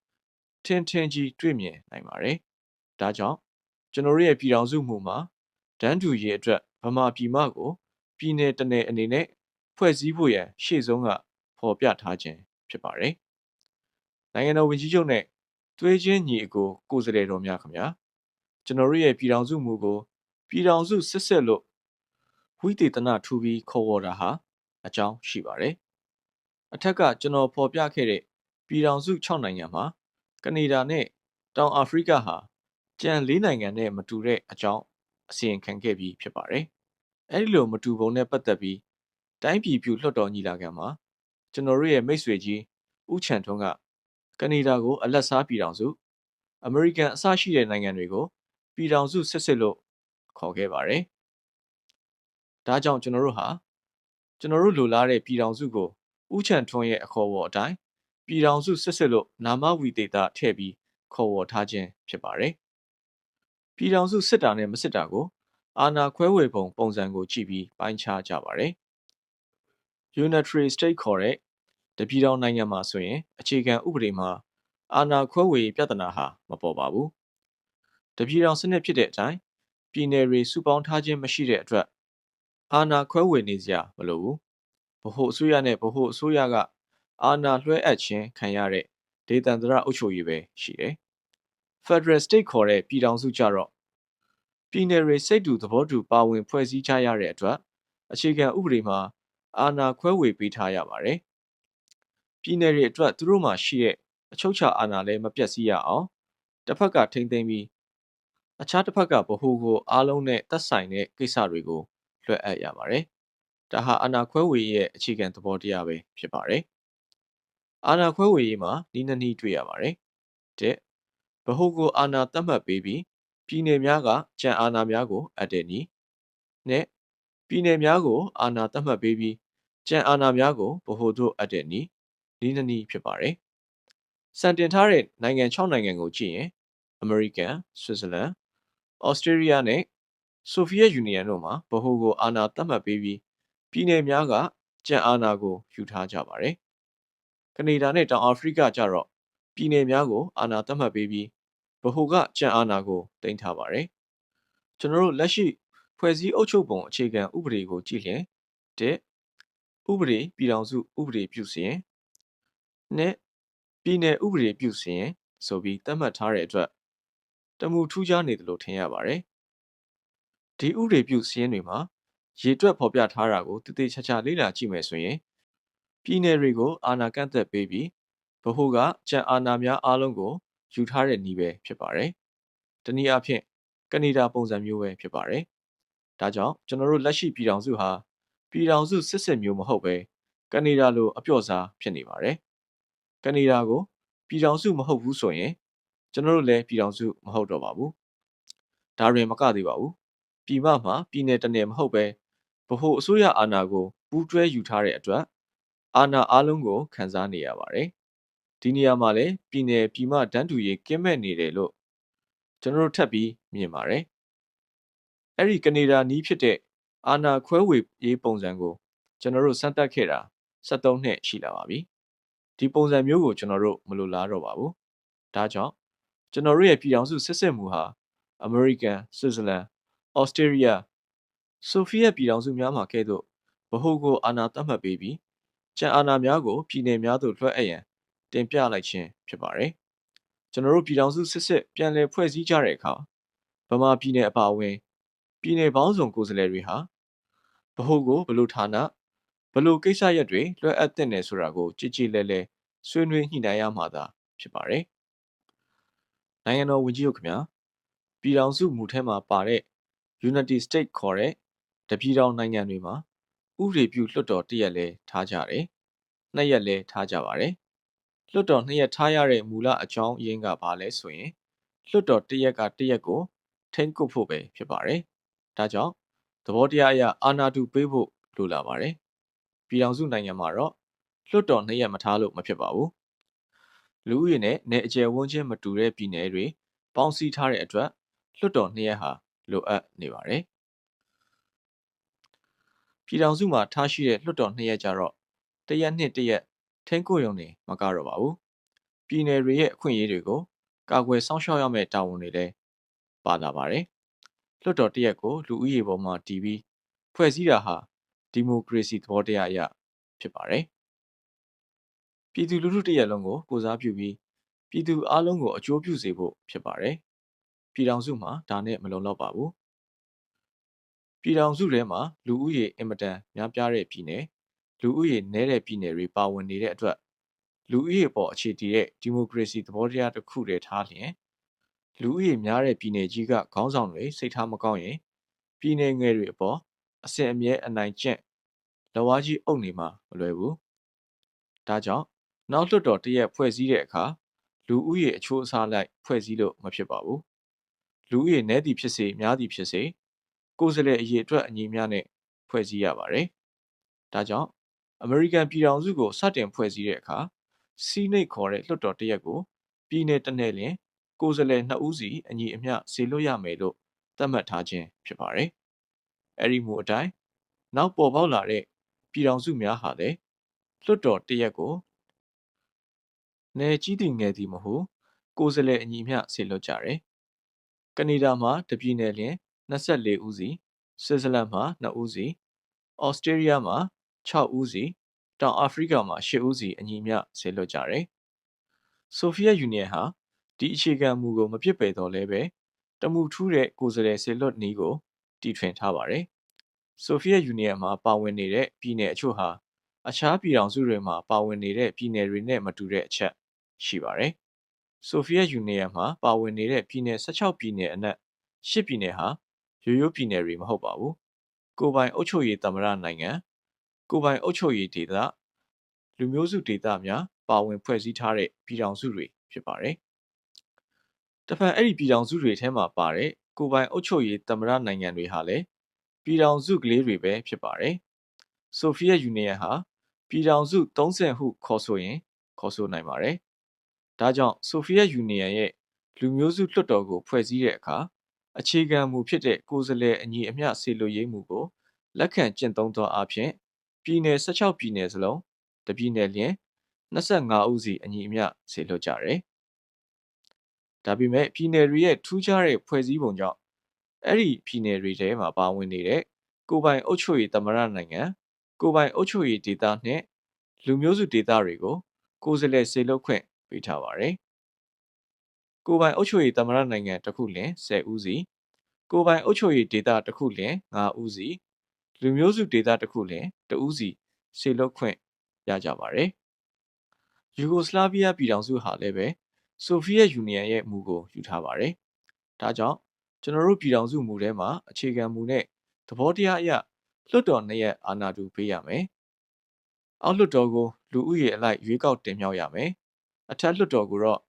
ထင်ကြီးတွေ့မြင်နိုင်ပါတယ်။ဒါကြောင့်ကျွန်တော်ရဲ့ပြည်ထောင်စုမှုမှာတန်းတူရေးအတွက်ဗမာပြည်မကိုပြည်နယ်တစ်နယ်အနေနဲ့ဖွဲ့စည်းဖို့ရန်ရှေ့ဆုံးကဖော်ပြထားခြင်းဖြစ်ပါတယ်။နိုင်ငံတော်ဝန်ကြီးချုပ်နဲ့သွေးချင်းညီအကိုကိုယ်စားလှယ်တော်များခင်ဗျာကျွန်တော်ရဲ့ပြည်ထောင်စုမှုကိုပြည်ထောင်စုစစ်စစ်လို့ဝိသေသနထူပြီးခေါ်ဝေါ်တာဟာအကြောင်းရှိပါတယ်။အထက်ကကျွန်တော်ဖော်ပြခဲ့တဲ့ပြည်ထောင်စု6နိုင်ငံမှာကနေဒါနဲ့တောင်အာဖရိကဟာကြံ4နိုင်ငံနဲ့မတူတဲ့အကြောင်းအစီရင်ခံခဲ့ပြီးဖြစ်ပါတယ်။အဲဒီလိုမတူပုံနဲ့ပတ်သက်ပြီးတိုင်းပြည်ပြုလွှတ်တော်ညီလာခံမှာကျွန်တော်ရဲ့မိတ်ဆွေကြီးဦးချန်ထွန်းကကနေဒါကိုအလက်စားပြည်ထောင်စုအမေရိကန်အစရှိတဲ့နိုင်ငံတွေကိုပြည်ထောင်စုစစ်လို့ခေါ်ခဲ့ပါတယ်။ဒါကြောင့်ကျွန်တော်တို့လိုလားတဲ့ပြည်ထောင်စုကိုဦးချန်ထွန်းရဲ့အခေါ်အဝေါ်အတိုင်းပြည်ထောင်စုစစ်လို့နာမဝီသေသထည့်ပြီးခေါ်ဝေါ်ထားခြင်းဖြစ်ပါတယ်။ပြည်ထောင်စုစစ်တာနဲ့မစစ်တာကိုအာဏာခွဲဝေပုံစံကိုကြည့်ပြီးပိုင်းခြားကြပါတယ်။ Unitary State ခေါ်တဲ့တပြည်ထောင်နိုင်ငံမှာဆိုရင်အခြေခံဥပဒေမှာအာဏာခွဲဝေပြဿနာဟာမပေါ်ပါဘူး။တပြည်ထောင်စနစ်ဖြစ်တဲ့အတိုင်းပြည်နယ်တွေစုပေါင်းထားခြင်းမရှိတဲ့အတွက်အာဏာခွဲဝေနေစရာမလိုဘူး။ဗဟိုအစိုးရနဲ့ဗဟိုအစိုးရကအာဏာလွှဲအပ်ခြင်းခံရတဲ့ဒေသန္တရအုပ်ချုပ်ရေးပဲရှိတယ်။ Federal State ခေါ်တဲ့ပြည်ထောင်စုကြတော့ပြည်နယ်တွေစိတ်တူသဘောတူပါဝင်ဖွဲ့စည်းကြရတဲ့အတွက်အခြေခံဥပဒေမှာအာဏာခွဲဝေပေးထားရပါတယ်။ပြည်နယ်တွေအတွက်သူတို့မှာရှိတဲ့အချုပ်အခြာအာဏာလည်းမပြတ်စည်းရအောင်တစ်ဖက်ကထိမ့်သိမ်းပြီးအခြားတစ်ဖက်ကဗဟိုကိုအားလုံးနဲ့သက်ဆိုင်တဲ့ကိစ္စတွေကိုလွှဲအပ်ရပါတယ် ဒါဟာအာဏာခွဲဝေရေးရဲ့အခြေခံသဘောတရားပဲဖြစ်ပါတယ်။အာဏာခွဲဝေရေးမှာနည်းနည်းတွေ့ရပါတယ်။တဲ့ဗဟိုကိုအာဏာသတ်မှတ်ပေးပြီးပြည်နယ်များကကြံအာဏာများကိုအပ်တဲ့နည်းနဲ့ပြည်နယ်များကိုအာဏာသတ်မှတ်ပေးပြီးကြံအာဏာများကိုဗဟိုသို့အပ်တဲ့နည်းနည်းဖြစ်ပါတယ်။စံတင်ထားတဲ့နိုင်ငံ6နိုင်ငံကိုကြည့်ရင်အမေရိကန်၊ဆွစ်ဇာလန်၊ဩစတြေးလျနဲ့ဆိုဗီယက်ယူနီယံတို့မှာဗဟိုကိုအာဏာသတ်မှတ်ပေးပြီးပြည်နယ်များကကြံအာဏာကိုယူထားကြပါတယ်။ကနေဒါနဲ့တောင်အာဖရိကကျတော့ပြည်နယ်များကိုအာဏာသတ်မှတ်ပေးပြီးဗဟိုကကြံအာဏာကိုတင်ထားပါတယ်။ကျွန်တော်တို့လက်ရှိဖွဲ့စည်းအုပ်ချုပ်ပုံအခြေခံဥပဒေကိုကြည့်ရင်တဲ့ဥပဒေပြည်ထောင်စုဥပဒေပြုစီရင်နဲ့ပြည်နယ်ဥပဒေပြုစီရင်ဆိုပြီးသတ်မှတ်ထားတဲ့အတွက်တမူထူးခြားနေတယ်လို့ထင်ရပါတယ်။ဒီဥပဒေပြုစီရင်တွေမှာရေတွက်ဖော်ပြထားတာကိုတည်တည်ချာချာလေ့လာကြည့်မယ်ဆိုရင်ပြည်နယ်တွေကိုအာဏာကန့်သက်ပေးပြီးဗဟိုကကြံအာဏာများအားလုံးကိုယူထားတဲ့နည်းပဲဖြစ်ပါတယ်။တနည်းအားဖြင့်ကနေဒါပုံစံမျိုးပဲဖြစ်ပါတယ်။ဒါကြောင့်ကျွန်တော်တို့လက်ရှိပြည်ထောင်စုဟာပြည်ထောင်စုစစ်မျိုးမဟုတ်ပဲကနေဒါလိုအပြော့စားဖြစ်နေပါတယ်။ကနေဒါကိုပြည်ထောင်စုမဟုတ်ဘူးဆိုရင်ကျွန်တော်တို့လည်းပြည်ထောင်စုမဟုတ်တော့ပါဘူး။ဒါရင်မကသေးပါဘူး။ပြည်မမှာပြည်နယ်တစ်နယ်မဟုတ်ပဲဗဟိုအစိုးရအာဏာကိုပူးတွဲယူထားတဲ့အတွက်အာဏာအားလုံးကိုခံစားနေရပါတယ်။ဒီနေရာမှာလည်းပြည်နယ်ပြည်မတန်းတူရေးကင်းမဲ့နေတယ်လို့ကျွန်တော်တို့ထပ်ပြီးမြင်ပါတယ်။အဲ့ဒီကနေဒါနီးဖြစ်တဲ့အာဏာခွဲဝေရေးပုံစံကိုကျွန်တော်တို့စမ်းသပ်ခဲ့တာ73နှစ်ရှိလာပါပြီ။ဒီပုံစံမျိုးကိုကျွန်တော်တို့မလိုလားတော့ပါဘူး။ဒါကြောင့်ကျွန်တော်တို့ရဲ့ပြည်ထောင်စုစစ်စစ်မှုဟာအမေရိကန်၊ဆွစ်ဇာလန်၊ဩစတြေးလျ၊ဆိုဗီယက်ပြည်ထောင်စုများမှာကဲ့သို့ဗဟိုကိုအာဏာသတ်မှတ်ပေးပြီးကြံအာဏာများကိုပြည်နယ်များသို့လွှဲအပ်ရန်တင်ပြလိုက်ခြင်းဖြစ်ပါတယ်။ကျွန်တော်တို့ပြည်ထောင်စုစစ်စစ်ပြန်လည်ဖွဲ့စည်းကြတဲ့အခါဗမာပြည်နယ်အပါအဝင်ပြည်နယ်ပေါင်းစုံကိုယ်စားလှယ်တွေဟာဗဟိုကိုဘလို့ဌာနဘလို့ကိစ္စရပ်တွေလွှဲအပ်တဲ့နယ်ဆိုတာကိုကြည်ကြည်လဲလဲဆွေးနွေးညှိနှိုင်းရမှာသာဖြစ်ပါတယ်။နိုင်ငံတော်ဝန်ကြီးတို့ခင်ဗျာပြည်ထောင်စုမူထဲမှာပါတဲ့ United States ခေါ်တဲ့တပြည်ထောင်နိုင်ငံတွေမှာဥပဒေပြုလွှတ်တော်တစ်ရက်လဲထားကြတယ်။နှစ်ရက်လဲထားကြပါတယ်။လွှတ်တော်နှစ်ရက်ထားရတဲ့မူလအကြောင်းရင်းကဘာလဲဆိုရင်လွှတ်တော်တစ်ရက်ကတစ်ရက်ကိုထိန်းကွပ်ဖို့ပဲဖြစ်ပါတယ်။ဒါကြောင့်သဘောတရားအရအာဏာတူပေးဖို့လိုလာပါတယ်။ပြည်ထောင်စုနိုင်ငံမှာတော့လွှတ်တော်နှစ်ရက်မထားလို့မဖြစ်ပါဘူး။လူဦးရေနဲ့နယ်အကျယ်ဝန်းကျင်မတူတဲ့ပြည်နယ်တွေပေါင်းစည်းထားတဲ့အတွက်လွှတ်တော်နှစ်ရက်ဟာလိုအပ်နေပါတယ်။ပြည်ထောင်စုမှာထားရှိတဲ့လွှတ်တော်နှစ်ရက်ကြတော့တစ်ရက်နှစ်တစ်ရက်ထိန်းကွပ်ရုံနဲ့မကတော့ပါဘူး။ပြည်နယ်တွေရဲ့အခွင့်အရေးတွေကိုကာကွယ်စောင့်ရှောက်ရမယ့်တာဝန်တွေလည်းပါလာပါတယ်။လွှတ်တော်တစ်ရက်ကိုလူဦးရေပေါ်မှာတည်ပြီးဖွဲ့စည်းတာဟာဒီမိုကရေစီသဘောတရားအရဖြစ်ပါတယ်။ပြည်သူလူထုတစ်ရက်လုံးကိုကိုစားပြုပြီးပြည်သူအလုံးကိုအကျိုးပြုစေဖို့ဖြစ်ပါတယ်။ပြည်ထောင်စုမှာဒါနဲ့မလုံလောက်ပါဘူး။ပြည်ထောင်စုထဲမှာလူဦးရေအင်မတန်များပြားတဲ့ပြည်နယ်လူဦးရေနည်းတဲ့ပြည်နယ်တွေပါဝင်နေတဲ့အတွက်လူဦးရေပေါ်အခြေတည်တဲ့ဒီမိုကရေစီသဘောတရားတစ်ခုတည်းထားလျင်လူဦးရေများတဲ့ပြည်နယ်ကြီးကခေါင်းဆောင်တွေစိတ်ထားမကောင်းရင်ပြည်နယ်ငယ်တွေအပေါ်အစဉ်အမြဲအနိုင်ကျင့်လက်ဝါးကြီးအုပ်နေမှာမလွယ်ဘူး။ဒါကြောင့်နောက်လွှတ်တော်တစ်ရက်ဖွဲ့စည်းတဲ့အခါလူဦးရေအချိုးအစားလိုက်ဖွဲ့စည်းလို့မဖြစ်ပါဘူး။လူဦးရေနည်းသည်ဖြစ်စေများသည်ဖြစ်စေကိုယ်စားလှယ်အရေအတွက်အညီမျှနဲ့ဖွဲ့စည်းရပါတယ်။ဒါကြောင့်အမေရိကန်ပြည်ထောင်စုကိုစတင်ဖွဲ့စည်းတဲ့အခါစီးနိတ်ခေါ်တဲ့လွှတ်တော်တစ်ရက်ကိုပြည်နယ်တစ်နယ်လျင်ကိုယ်စားလှယ်2ဦးစီအညီအမျှစေလွှတ်ရမယ်လို့သတ်မှတ်ထားခြင်းဖြစ်ပါတယ်။အဲဒီမူအတိုင်းနောက်ပေါ်ပေါက်လာတဲ့ပြည်ထောင်စုများဟာလည်းလွှတ်တော်တစ်ရက်ကိုနယ်ကြီးသည်ငယ်သည်မဟုတ်ကိုယ်စားလှယ်အညီအမျှစေလွှတ်ကြတယ်။ကနေဒါမှာတပြည်နယ်လျင်24ဦးစီဆွစ်ဇာလန်မှာ2ဦးစီဩစတြေးလျမှာ6ဦးစီတောင်အာဖရိကမှာ10ဦးစီအညီအမျှစေလွှတ်ကြတယ်။ဆိုဗီယက်ယူနီယံဟာဒီအခြေခံမူကိုမပြစ်ပယ်တော့လဲပဲတမူထူးတဲ့ကိုယ်စားလှယ်စေလွှတ်နည်းကိုတည်ထွင်ထားပါတယ်။ဆိုဗီယက်ယူနီယံမှာပါဝင်နေတဲ့ပြည်နယ်အချို့ဟာအခြားပြည်ထောင်စုတွေမှာပါဝင်နေတဲ့ပြည်နယ်တွေနဲ့မတူတဲ့အချက်ရှိပါတယ်။ဆိုဗီယက်ယူနီယံမှာပါဝင်နေတဲ့ပြည်နယ်16ပြည်နယ်အနက်10ပြည်နယ်ဟာရိုးရိုးပြည်နယ်တွေမဟုတ်ပါဘူး။ကိုယ်ပိုင်အုပ်ချုပ်ရေးသမ္မတနိုင်ငံ ကိုယ်ပိုင်အုပ်ချုပ်ရေးဒေသလူမျိုးစုဒေသများပါဝင်ဖွဲ့စည်းထားတဲ့ပြည်ထောင်စုတွေဖြစ်ပါတယ်။တစ်ဖက်အဲ့ဒီပြည်ထောင်စုတွေထဲမှာပါတဲ့ကိုယ်ပိုင်အုပ်ချုပ်ရေးသမ္မတနိုင်ငံတွေဟာလည်းပြည်ထောင်စုကလေးတွေပဲဖြစ်ပါတယ်။ဆိုဗီယက်ယူနီယံဟာပြည်ထောင်စု30ဟုခေါ်ဆိုရင်ခေါ်ဆိုနိုင်ပါတယ်။ဒါကြောင့်ဆိုဗီယက်ယူနီယံရဲ့လူမျိုးစုလွှတ်တော်ကိုဖွဲ့စည်းတဲ့အခါအခြေခံမူဖြစ်တဲ့ကိုယ်စားလှယ်အညီအမျှစေလွှတ်ရေးမူကိုလက်ခံကျင့်သုံးသောအဖြစ်ပြည်နယ်16ပြည်နယ်စလုံးတပြည်နယ်လျင်25ဦးစီအညီအမျှစေလွှတ်ကြတယ်။ဒါပေမဲ့ပြည်နယ်တွေရဲ့ထူးခြားတဲ့ဖွဲ့စည်းပုံကြောင့်အဲ့ဒီပြည်နယ်တွေထဲမှာပါဝင်နေတဲ့ကိုယ်ပိုင်အုပ်ချုပ်ရေးသမ္မတနိုင်ငံကိုယ်ပိုင်အုပ်ချုပ်ရေးဒေသနဲ့လူမျိုးစုဒေသတွေကိုကိုယ်စားလှယ်စေလွှတ်ခွင့်ပေးထားပါတယ်။ကိုယ်ပိုင်အုပ်ချုပ်ရေးသမ္မတနိုင်ငံတစ်ခုလျင်10ဦးစီကိုယ်ပိုင်အုပ်ချုပ်ရေးဒေသတစ်ခုလျင်9ဦးစီလူမျိုးစုဒေသတစ်ခုလျင်2ဦးစီစေလွှတ်ခွင့်ရကြပါတယ်။ယူဂိုစလာဗီးယားပြည်ထောင်စုဟာလည်းပဲဆိုဗီယက်ယူနီယံရဲ့မူကိုယူထားပါတယ်။ဒါကြောင့်ကျွန်တော်တို့ပြည်ထောင်စုမူထဲမှာအခြေခံမူနဲ့သဘောတရားအရလွှတ်တော်နှစ်ရပ်အာဏာတူပေးရမယ်။အောက်လွှတ်တော်ကိုလူဦးရေအလိုက်ရွေးကောက်တင်မြှောက်ရမယ်။အထက်လွှတ်တော်ကိုတော့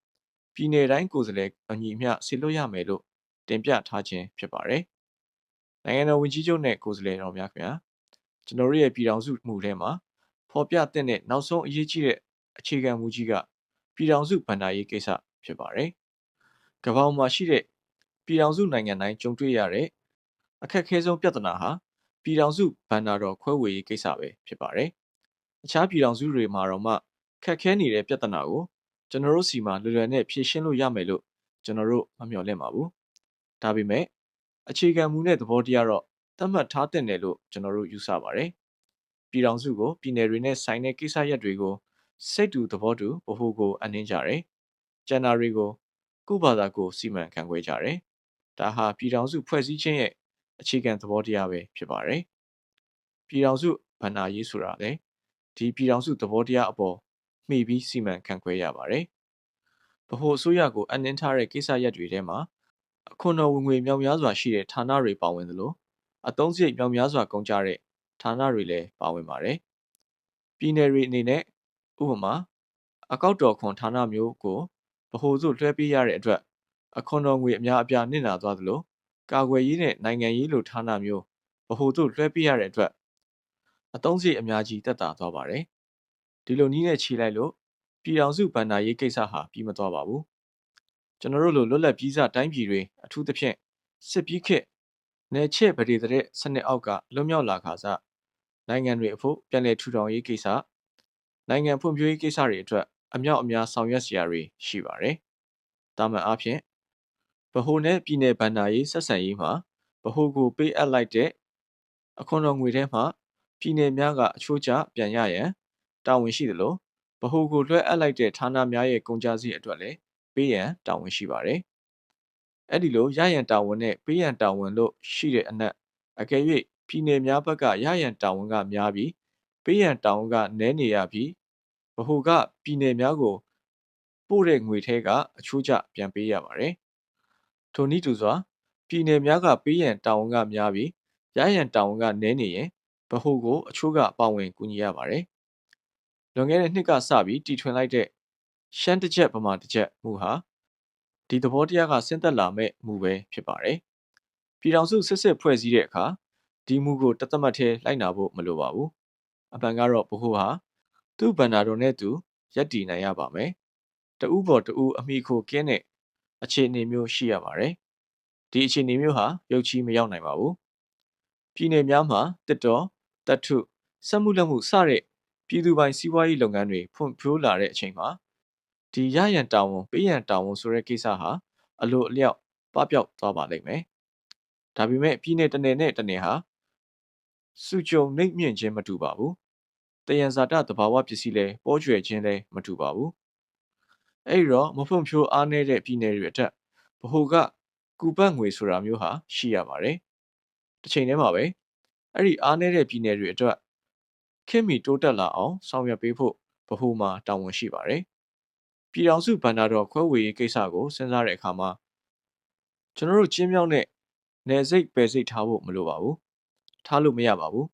ပြည်내တိုင်းကိုယ်စားလှယ်အညီအမျှစေလွှတ်ရမယ်လို့တင်ပြထားခြင်းဖြစ်ပါတယ်။နိုင်ငံတော်ဝန်ကြီးချုပ်နဲ့ကိုယ်စားလှယ်တော်များခင်ဗျာကျွန်တော်တို့ရဲ့ပြည်ထောင်စုမူထဲမှာဖော်ပြတဲ့နောက်ဆုံးအရေးကြီးတဲ့အခြေခံမူကြီးကပြည်ထောင်စုဗဏ္ဍာရေးကိစ္စဖြစ်ပါတယ်။ကမ္ဘာမှာရှိတဲ့ပြည်ထောင်စုနိုင်ငံတိုင်းကြုံတွေ့ရတဲ့အခက်အခဲဆုံးပြဿနာဟာပြည်ထောင်စုဗဏ္ဍာတော်ခွဲဝေရေးကိစ္စပဲဖြစ်ပါတယ်။အခြားပြည်ထောင်စုတွေမှာတော့မှခက်ခဲနေတဲ့ပြဿနာကိုကျွန်တော်တို့စီမှာလွယ်လွယ်နဲ့ဖြေရှင်းလို့ရမယ်လို့ကျွန်တော်တို့မမျှော်လင့်ပါဘူး။ဒါပေမဲ့အခြေခံမူနဲ့သဘောတရားတော့သတ်မှတ်ထားတဲ့လို့ကျွန်တော်တို့ယူဆပါတယ်။ပြည်ထောင်စုကိုပြည်နယ်တွေနဲ့ဆိုင်တဲ့ကိစ္စရပ်တွေကိုစိတ်တူသဘောတူဗဟိုကိုအနှင်းကြတယ်။ကျန်တာတွေကိုကိုယ့်ဘာသာကိုစီမံခန့်ခွဲကြတယ်။ဒါဟာပြည်ထောင်စုဖွဲ့စည်းခြင်းရဲ့အခြေခံသဘောတရားပဲဖြစ်ပါတယ်။ပြည်ထောင်စုဗဏ္ဍာရေးဆိုတာလေဒီပြည်ထောင်စုသဘောတရားအပေါ်မှီပြီးစီမံခန့်ခွဲရပါတယ်။ဗဟိုအစိုးရကိုအနှင်းထားတဲ့ကိစ္စရပ်တွေထဲမှာအခွန်တော်ဝင်ငွေမြောက်များစွာရှိတဲ့ဌာနတွေပါဝင်သလိုအသုံးစရိတ်မြောက်များစွာကုန်ကြတဲ့ဌာနတွေလည်းပါဝင်ပါတယ်။ပြည်နယ်တွေအနေနဲ့ဥပမာအကောက်တော်ခွန်ဌာနမျိုးကိုဗဟိုသို့လွှဲပေးရတဲ့အတွက်အခွန်တော်ငွေအများအပြားနစ်နာသွားသလိုကာကွယ်ရေးနဲ့နိုင်ငံရေးလိုဌာနမျိုးဗဟိုသို့လွှဲပေးရတဲ့အတွက်အသုံးစရိတ်အများကြီးတက်တာသွားပါတယ်။ဒီလိုနည်းနဲ့ခြေလိုက်လို့ပြည်ထောင်စုဗဏ္ဍာရေးကိစ္စဟာပြီးမသွားပါဘူး။ကျွန်တော်တို့လိုလွတ်လပ်ပြီးစားတိုင်းပြည်တွေအထူးသဖြင့်စစ်ပြီးခေတ်နယ်ချဲ့ဗဒေတဲ့စနစ်အောက်ကလွတ်မြောက်လာခါစနိုင်ငံတွေအဖို့ပြန်လည်ထူထောင်ရေးကိစ္စနိုင်ငံဖွံ့ဖြိုးရေးကိစ္စတွေအတွက်အမြောက်အများဆောင်ရွက်စရာတွေရှိပါတယ်။တာမန်အားဖြင့်ဗဟိုနဲ့ပြည်내ဗဏ္ဍာရေးဆက်ဆံရေးမှာဗဟိုကိုပေးအပ်လိုက်တဲ့အခွန်တော်ငွေထဲမှာပြည်내များကအချိုးကျပြန်ရရန်တာဝန်ရှိသလိုဗဟိုကိုလွှဲအပ်လိုက်တဲ့ဌာနများရဲ့ကုန်ကျစရိတ်အတွက်လည်းပေးရန်တာဝန်ရှိပါတယ်။အဲ့ဒီလိုရရန်တာဝန်နဲ့ပေးရန်တာဝန်လို့ရှိတဲ့အနက်အကယ်၍ပြည်내များဘက်ကရရန်တာဝန်ကများပြီးပေးရန်တာဝန်ကနည်းနေရပြီးဗဟိုကပြည်내များကိုပို့တဲ့ငွေထဲကအချိုးကျပြန်ပေးရပါတယ်။ထိုနည်းတူစွာပြည်내များကပေးရန်တာဝန်ကများပြီးရရန်တာဝန်ကနည်းနေရင်ဗဟိုကိုအချိုးကပါဝင်ကူညီရပါတယ်။လွန်ခဲ့တဲ့နှစ်ကစပြီးတီထွင်လိုက်တဲ့ရှမ်းတစ်ချက်ဗမာတစ်ချက်မူဟာဒီသဘောတရားကဆင်းသက်လာမဲ့မူပဲဖြစ်ပါတယ်။ပြည်ထောင်စုစစ်ဖွဲ့စည်းတဲ့အခါဒီမူကိုတသက်မှတ်ထဲလိုက်နာဖို့မလိုပါဘူး။အမှန်ကတော့ဗဟိုဟာသူ့ဗဏ္ဍာတော်နဲ့သူရပ်တည်နိုင်ရပါမယ်။တဦးပေါ်တဦးအမိခိုကင်းတဲ့အခြေအနေမျိုးရှိရပါတယ်။ဒီအခြေအနေမျိုးဟာရုပ်ချီးမရောက်နိုင်ပါဘူး။ပြည်내များမှာတစ်တော်တတ်ထုစက်မှုလက်မှုစတဲ့ပြည်သူပိုင်စီးပွားရေးလုပ်ငန်းတွေဖွံ့ဖြိုးလာတဲ့အချိန်မှာဒီရရန်တာဝန်ပေးရန်တာဝန်ဆိုတဲ့ကိစ္စဟာအလိုအလျောက်ပပျောက်သွားပါလိမ့်မယ်။ဒါပေမဲ့ပြည်내တစ်နယ်နဲ့တစ်နယ်ဟာစုကြုံနှိမ့်မြင့်ခြင်းမတူပါဘူး။တယံဇာတသဘာဝပစ္စည်းလည်းပေါ်ကျွယ်ခြင်းလည်းမတူပါဘူး။အဲ့ဒီတော့မဖွံ့ဖြိုးအားနည်းတဲ့ပြည်내တွေအထက်ဗဟိုကကူပတ်ငွေဆိုတာမျိုးဟာရှိရပါတယ်။တစ်ချိန်တည်းမှာပဲအဲ့ဒီအားနည်းတဲ့ပြည်내တွေအတွက်ခင်မီတိုးတက်လာအောင်ဆောင်ရွက်ပေးဖို့ဗဟိုမှာတာဝန်ရှိပါတယ်။ပြည်ထောင်စုဗဏ္ဍာတော်ခွဲဝေရေးကိစ္စကိုစဉ်းစားတဲ့အခါမှာကျွန်တော်တို့ချင်းမြောက်နဲ့နယ်စိတ်ပယ်စိတ်ထားဖို့မလိုပါဘူး။ထားလို့မရပါဘူး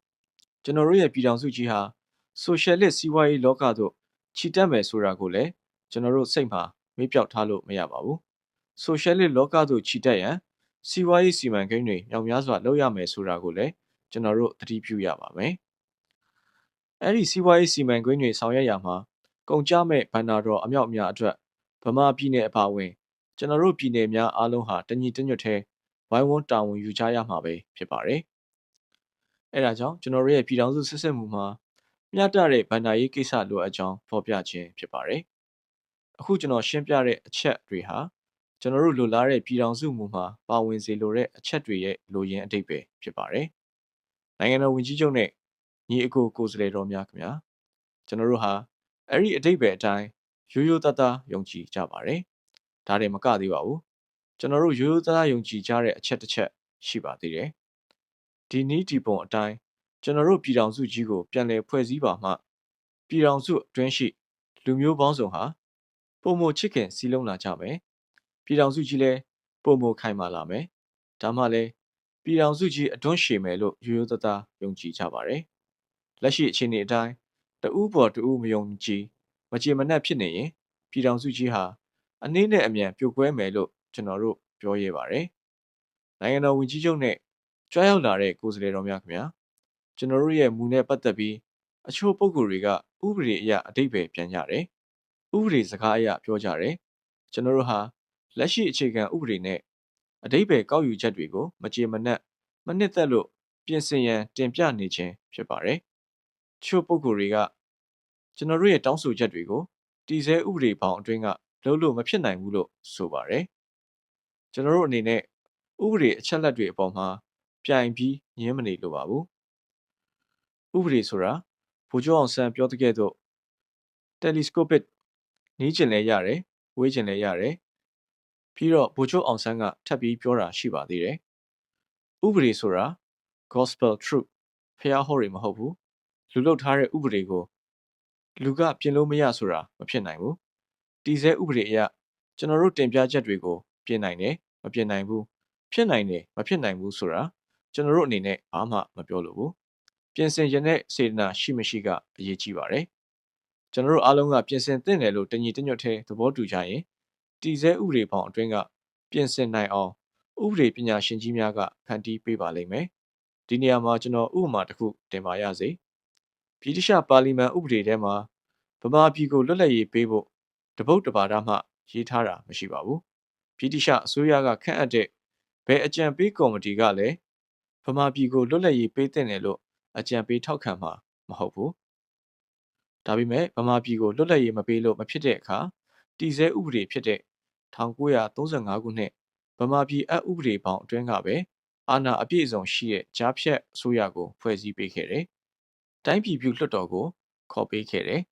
ကျွန်တော်တို့ရဲ့ပြည်ထောင်စုကြီးဟာ socialist စီးပွားရေးလောကသို့ခြိတက်မယ်ဆိုတာကိုလည်းကျွန်တော်တို့စိတ်မှာမေ့ပျောက်ထားလို့မရပါဘူး။ socialist လောကသို့ခြိတက်ရန်စီးပွားရေးစီမံကိန်းတွေမြောက်များစွာလုပ်ရမယ်ဆိုတာကိုလည်းကျွန်တော်တို့သတိပြုရပါမယ်။အဲဒီစီးပွားရေးစီမံကိန်းတွေဆောင်ရွက်ရမှာကုန်ကျမဲ့ဘဏ္ဍာတော်အမြောက်အများအတွက်ဗမာပြည်နယ်အပါအဝင်ကျွန်တော်တို့ပြည်နယ်များအားလုံးဟာတညီတညွတ်ထဲဝိုင်းဝန်းတာဝန်ယူကြရမှာပဲဖြစ်ပါတယ်။အဲဒါကြောင့်ကျွန်တော်တို့ရဲ့ပြည်ထောင်စုစစ်စစ်မှုမှာမျှတတဲ့ဘဏ္ဍာရေးကိစ္စလိုအပ်ကြောင်းဖော်ပြခြင်းဖြစ်ပါတယ်။အခုကျွန်တော်ရှင်းပြတဲ့အချက်တွေဟာကျွန်တော်တို့လိုလားတဲ့ပြည်ထောင်စုမှုမှာပါဝင်စေလိုတဲ့အချက်တွေရဲ့လိုရင်းအဓိပ္ပာယ်ဖြစ်ပါတယ်။နိုင်ငံတော်ဝန်ကြီးချုပ်နဲ့ညီအကိုကိုယ်စားလှယ်တော်များခင်ဗျာကျွန်တော်တို့ဟာအဲ့ဒီအဓိပ္ပာယ်အတိုင်းရိုးရိုးသားသားယုံကြည်ကြပါတယ်။ဒါတည်းမကသေးပါဘူး။ကျွန်တော်တို့ရိုးရိုးသားသားယုံကြည်ကြတဲ့အချက်တစ်ချက်ရှိပါသေးတယ်။ဒီနည်းဒီပုံအတိုင်းကျွန်တော်တို့ပြည်ထောင်စုကြီးကိုပြန်လည်ဖွဲ့စည်းပါမှပြည်ထောင်စုအတွင်းရှိလူမျိုးပေါင်းစုံဟာပုံမချစ်ခင်စီးလုံးလာကြမယ်။ပြည်ထောင်စုကြီးလည်းပုံမခိုင်မာလာမယ်။ဒါမှလည်းပြည်ထောင်စုကြီးအတွန်းရှည်မယ်လို့ရိုးရိုးသားသားယုံကြည်ကြပါတယ်။လက်ရှိအခြေအနေအတိုင်းတဦးပေါ်တဦးမယုံကြည်မကြေမနက်ဖြစ်နေရင်ပြည်ထောင်စုကြီးဟာအနည်းနဲ့အမြန်ပြိုကွဲမယ်လို့ကျွန်တော်တို့ပြောရပါတယ်။နိုင်ငံတော်ဝန်ကြီးချုပ်နဲ့ကြွရောက်လာတဲ့ကိုယ်စားလှယ်တော်များခင်ဗျာကျွန်တော်တို့ရဲ့မူနဲ့ပတ်သက်ပြီးအချို့ပုဂ္ဂိုလ်တွေကဥပဒေအရအဓိပ္ပာယ်ပြန်ကြတယ်။ဥပဒေစကားအရပြောကြတယ်။ကျွန်တော်တို့ဟာလက်ရှိအခြေခံဥပဒေနဲ့အဓိပ္ပာယ်ကောက်ယူချက်တွေကိုမကြေမနက်မနှစ်သက်လို့ပြင်ဆင်ရန်တင်ပြနေခြင်းဖြစ်ပါတယ်။ချို့ပုဂ္ဂိုလ်တွေကကျွန်တော်တို့ရဲ့တောင်းဆိုချက်တွေကိုတည်ဆဲဥပဒေပေါင်းအတွင်းကလုံးလို့မဖြစ်နိုင်ဘူးလို့ဆိုပါတယ်။ကျွန်တော်တို့အနေနဲ့ဥပဒေအချက်လက်တွေအပေါ်မှာပြိုင်ပြီးညင်းမနေလိုပါဘူး။ဥပဒေဆိုတာဗိုလ်ချုပ်အောင်ဆန်းပြောတဲ့ကဲ့သို့ telescopic နီးကျင်လဲရတယ်ဝေးကျင်လဲရတယ်ပြီးတော့ဗိုလ်ချုပ်အောင်ဆန်းကထပ်ပြီးပြောတာရှိပါသေးတယ်။ဥပဒေဆိုတာ gospel truth ဖျားဟောတွေမဟုတ်ဘူး။လူလုထားတဲ့ဥပဒေကိုလူကပြင်လို့မရဆိုတာမဖြစ်နိုင်ဘူး။တည်ဆဲဥပဒေအရကျွန်တော်တို့တင်ပြချက်တွေကိုပြင်နိုင်တယ်မပြင်နိုင်ဘူးဖြစ်နိုင်တယ်မဖြစ်နိုင်ဘူးဆိုတာကျွန်တော်တို့အနေနဲ့ဘာမှမပြောလို့ဘူး။ပြင်ဆင်ရတဲ့စေတနာရှိမရှိကအရေးကြီးပါတယ်။ကျွန်တော်တို့အားလုံးကပြင်ဆင်သင့်တယ်လို့တညီတညွတ်ထဲသဘောတူကြရင်တည်ဆဲဥပဒေပေါင်းအတွင်းကပြင်ဆင်နိုင်အောင်ဥပဒေပညာရှင်ကြီးများကဖန်တီးပေးပါလိမ့်မယ်။ဒီနေရာမှာကျွန်တော်ဥပမာတစ်ခုတင်ပါရစေ။ဗြိတိရှပါလီမန်ဥပဒေထဲမှာဗမာပြည်ကိုလွတ်လပ်ရေးပေးဖို့တပုတ်တပါဒမှရေးထားတာမရှိပါဘူး။ဗြိတိရှအစိုးရကခန့်အပ်တဲ့ဘယ်အကြံပေးကော်မတီကလည်းဗမာပြည်ကိုလွတ်လပ်ရေးပေးသင့်တယ်လို့အကြံပေးထောက်ခံမှာမဟုတ်ဘူး။ဒါပေမဲ့ဗမာပြည်ကိုလွတ်လပ်ရေးမပေးလို့မဖြစ်တဲ့အခါတည်ဆဲဥပဒေဖြစ်တဲ့1935ခုနှစ်ဗမာပြည်အပ်ဥပဒေပေါင်းအတွင်းကပဲအာဏာအပြည့်အစုံရှိတဲ့ကြားဖြတ်အစိုးရကိုဖွဲ့စည်းပေးခဲ့တယ်။တိုင်းပြည်ပြုလွှတ်တော်ကိုခေါ်ပေးခဲ့တယ်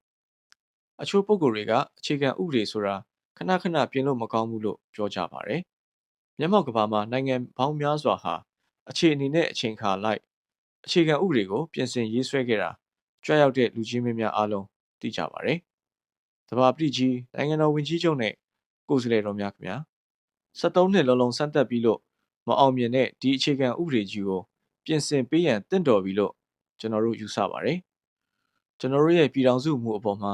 ။အချို့ပုဂ္ဂိုလ်တွေကအခြေခံဥပဒေဆိုတာခဏခဏပြင်လို့မကောင်းဘူးလို့ပြောကြပါတယ်။မျက်မှောက်ကဘာမှာနိုင်ငံပေါင်းများစွာဟာအခြေအနေနဲ့အချိန်ခါလိုက်အခြေခံဥပဒေကိုပြင်ဆင်ရေးဆွဲခဲ့တာကြွရောက်တဲ့လူကြီးမင်းများအားလုံးသိကြပါတယ်။သဘာပတိကြီးနိုင်ငံတော်ဝန်ကြီးချုပ်နဲ့ကိုယ်စားလှယ်တော်များခင်ဗျာ73နှစ်လုံးလုံးစမ်းသပ်ပြီးလို့မအောင်မြင်တဲ့ဒီအခြေခံဥပဒေကြီးကိုပြင်ဆင်ပေးရန်တင့်တော်ပြီလို့ကျွန်တော်တို့ယူဆပါတယ်။ကျွန်တော်တို့ရဲ့ပြည်ထောင်စုမှုအပေါ်မှာ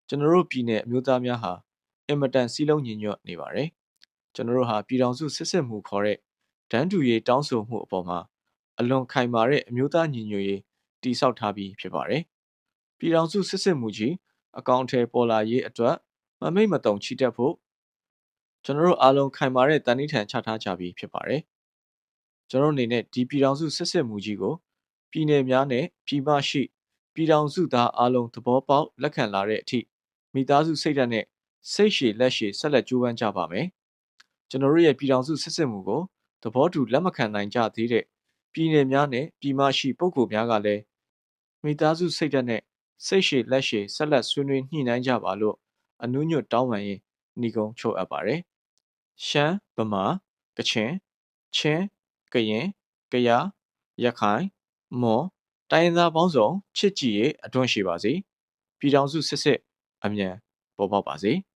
ကျွန်တော်တို့ပြည်နယ်အမျိုးသားများဟာအင်မတန်စီးလုံးညီညွတ်နေပါတယ်။ကျွန်တော်တို့ဟာပြည်ထောင်စုစစ်စစ်မှုခေါ်တဲ့ဒန်းတူရေးတောင်းဆိုမှုအပေါ်မှာအလွန်ခိုင်မာတဲ့အမျိုးသားညီညွတ်ရေးတည်ဆောက်ထားပြီးဖြစ်ပါတယ်။ပြည်ထောင်စုစစ်စစ်မှုကြီးအကောင့်ထဲပေါ်လာရေးအတွက်မမိတ်မတုံချီတက်ဖို့ကျွန်တော်တို့အားလုံးခိုင်မာတဲ့တန်ဋိဌာန်ချထားကြပြီးဖြစ်ပါတယ်။ကျွန်တော်အနေနဲ့ဒီပြည်ထောင်စုစစ်စစ်မှုကြီးကိုပြည်နယ်များနဲ့ပြည်မရှိပြည်ထောင်စုသားအားလုံးသဘောပေါက်လက်ခံလာတဲ့အထိမိသားစုစိတ်ဓာတ်နဲ့စိတ်ရှည်လက်ရှည်ဆက်လက်ကြိုးပမ်းကြပါမယ်။ကျွန်တော်တို့ရဲ့ပြည်ထောင်စုစစ်စစ်မှုကိုသဘောတူလက်မခံနိုင်ကြသေးတဲ့ပြည်နယ်များနဲ့ပြည်မရှိပုဂ္ဂိုလ်များကလည်းမိသားစုစိတ်ဓာတ်နဲ့စိတ်ရှည်လက်ရှည်ဆက်လက်ဆွေးနွေးညှိနှိုင်းကြပါလို့အနုညွတ်တောင်းပန်ရင်ညီကုန်းချုပ်အပ်ပါတယ်။ရှမ်းဗမာကချင်ချင်းကရင်ကယားရခိုင်မွန်တိုင်းရင်းသားပေါင်းစုံချစ်ကြည်ရေးအတွန်းရှိပါစေ။ပြည်ထောင်စုစစ်စစ်အမြန်ပေါ်ပေါက်ပါစေ။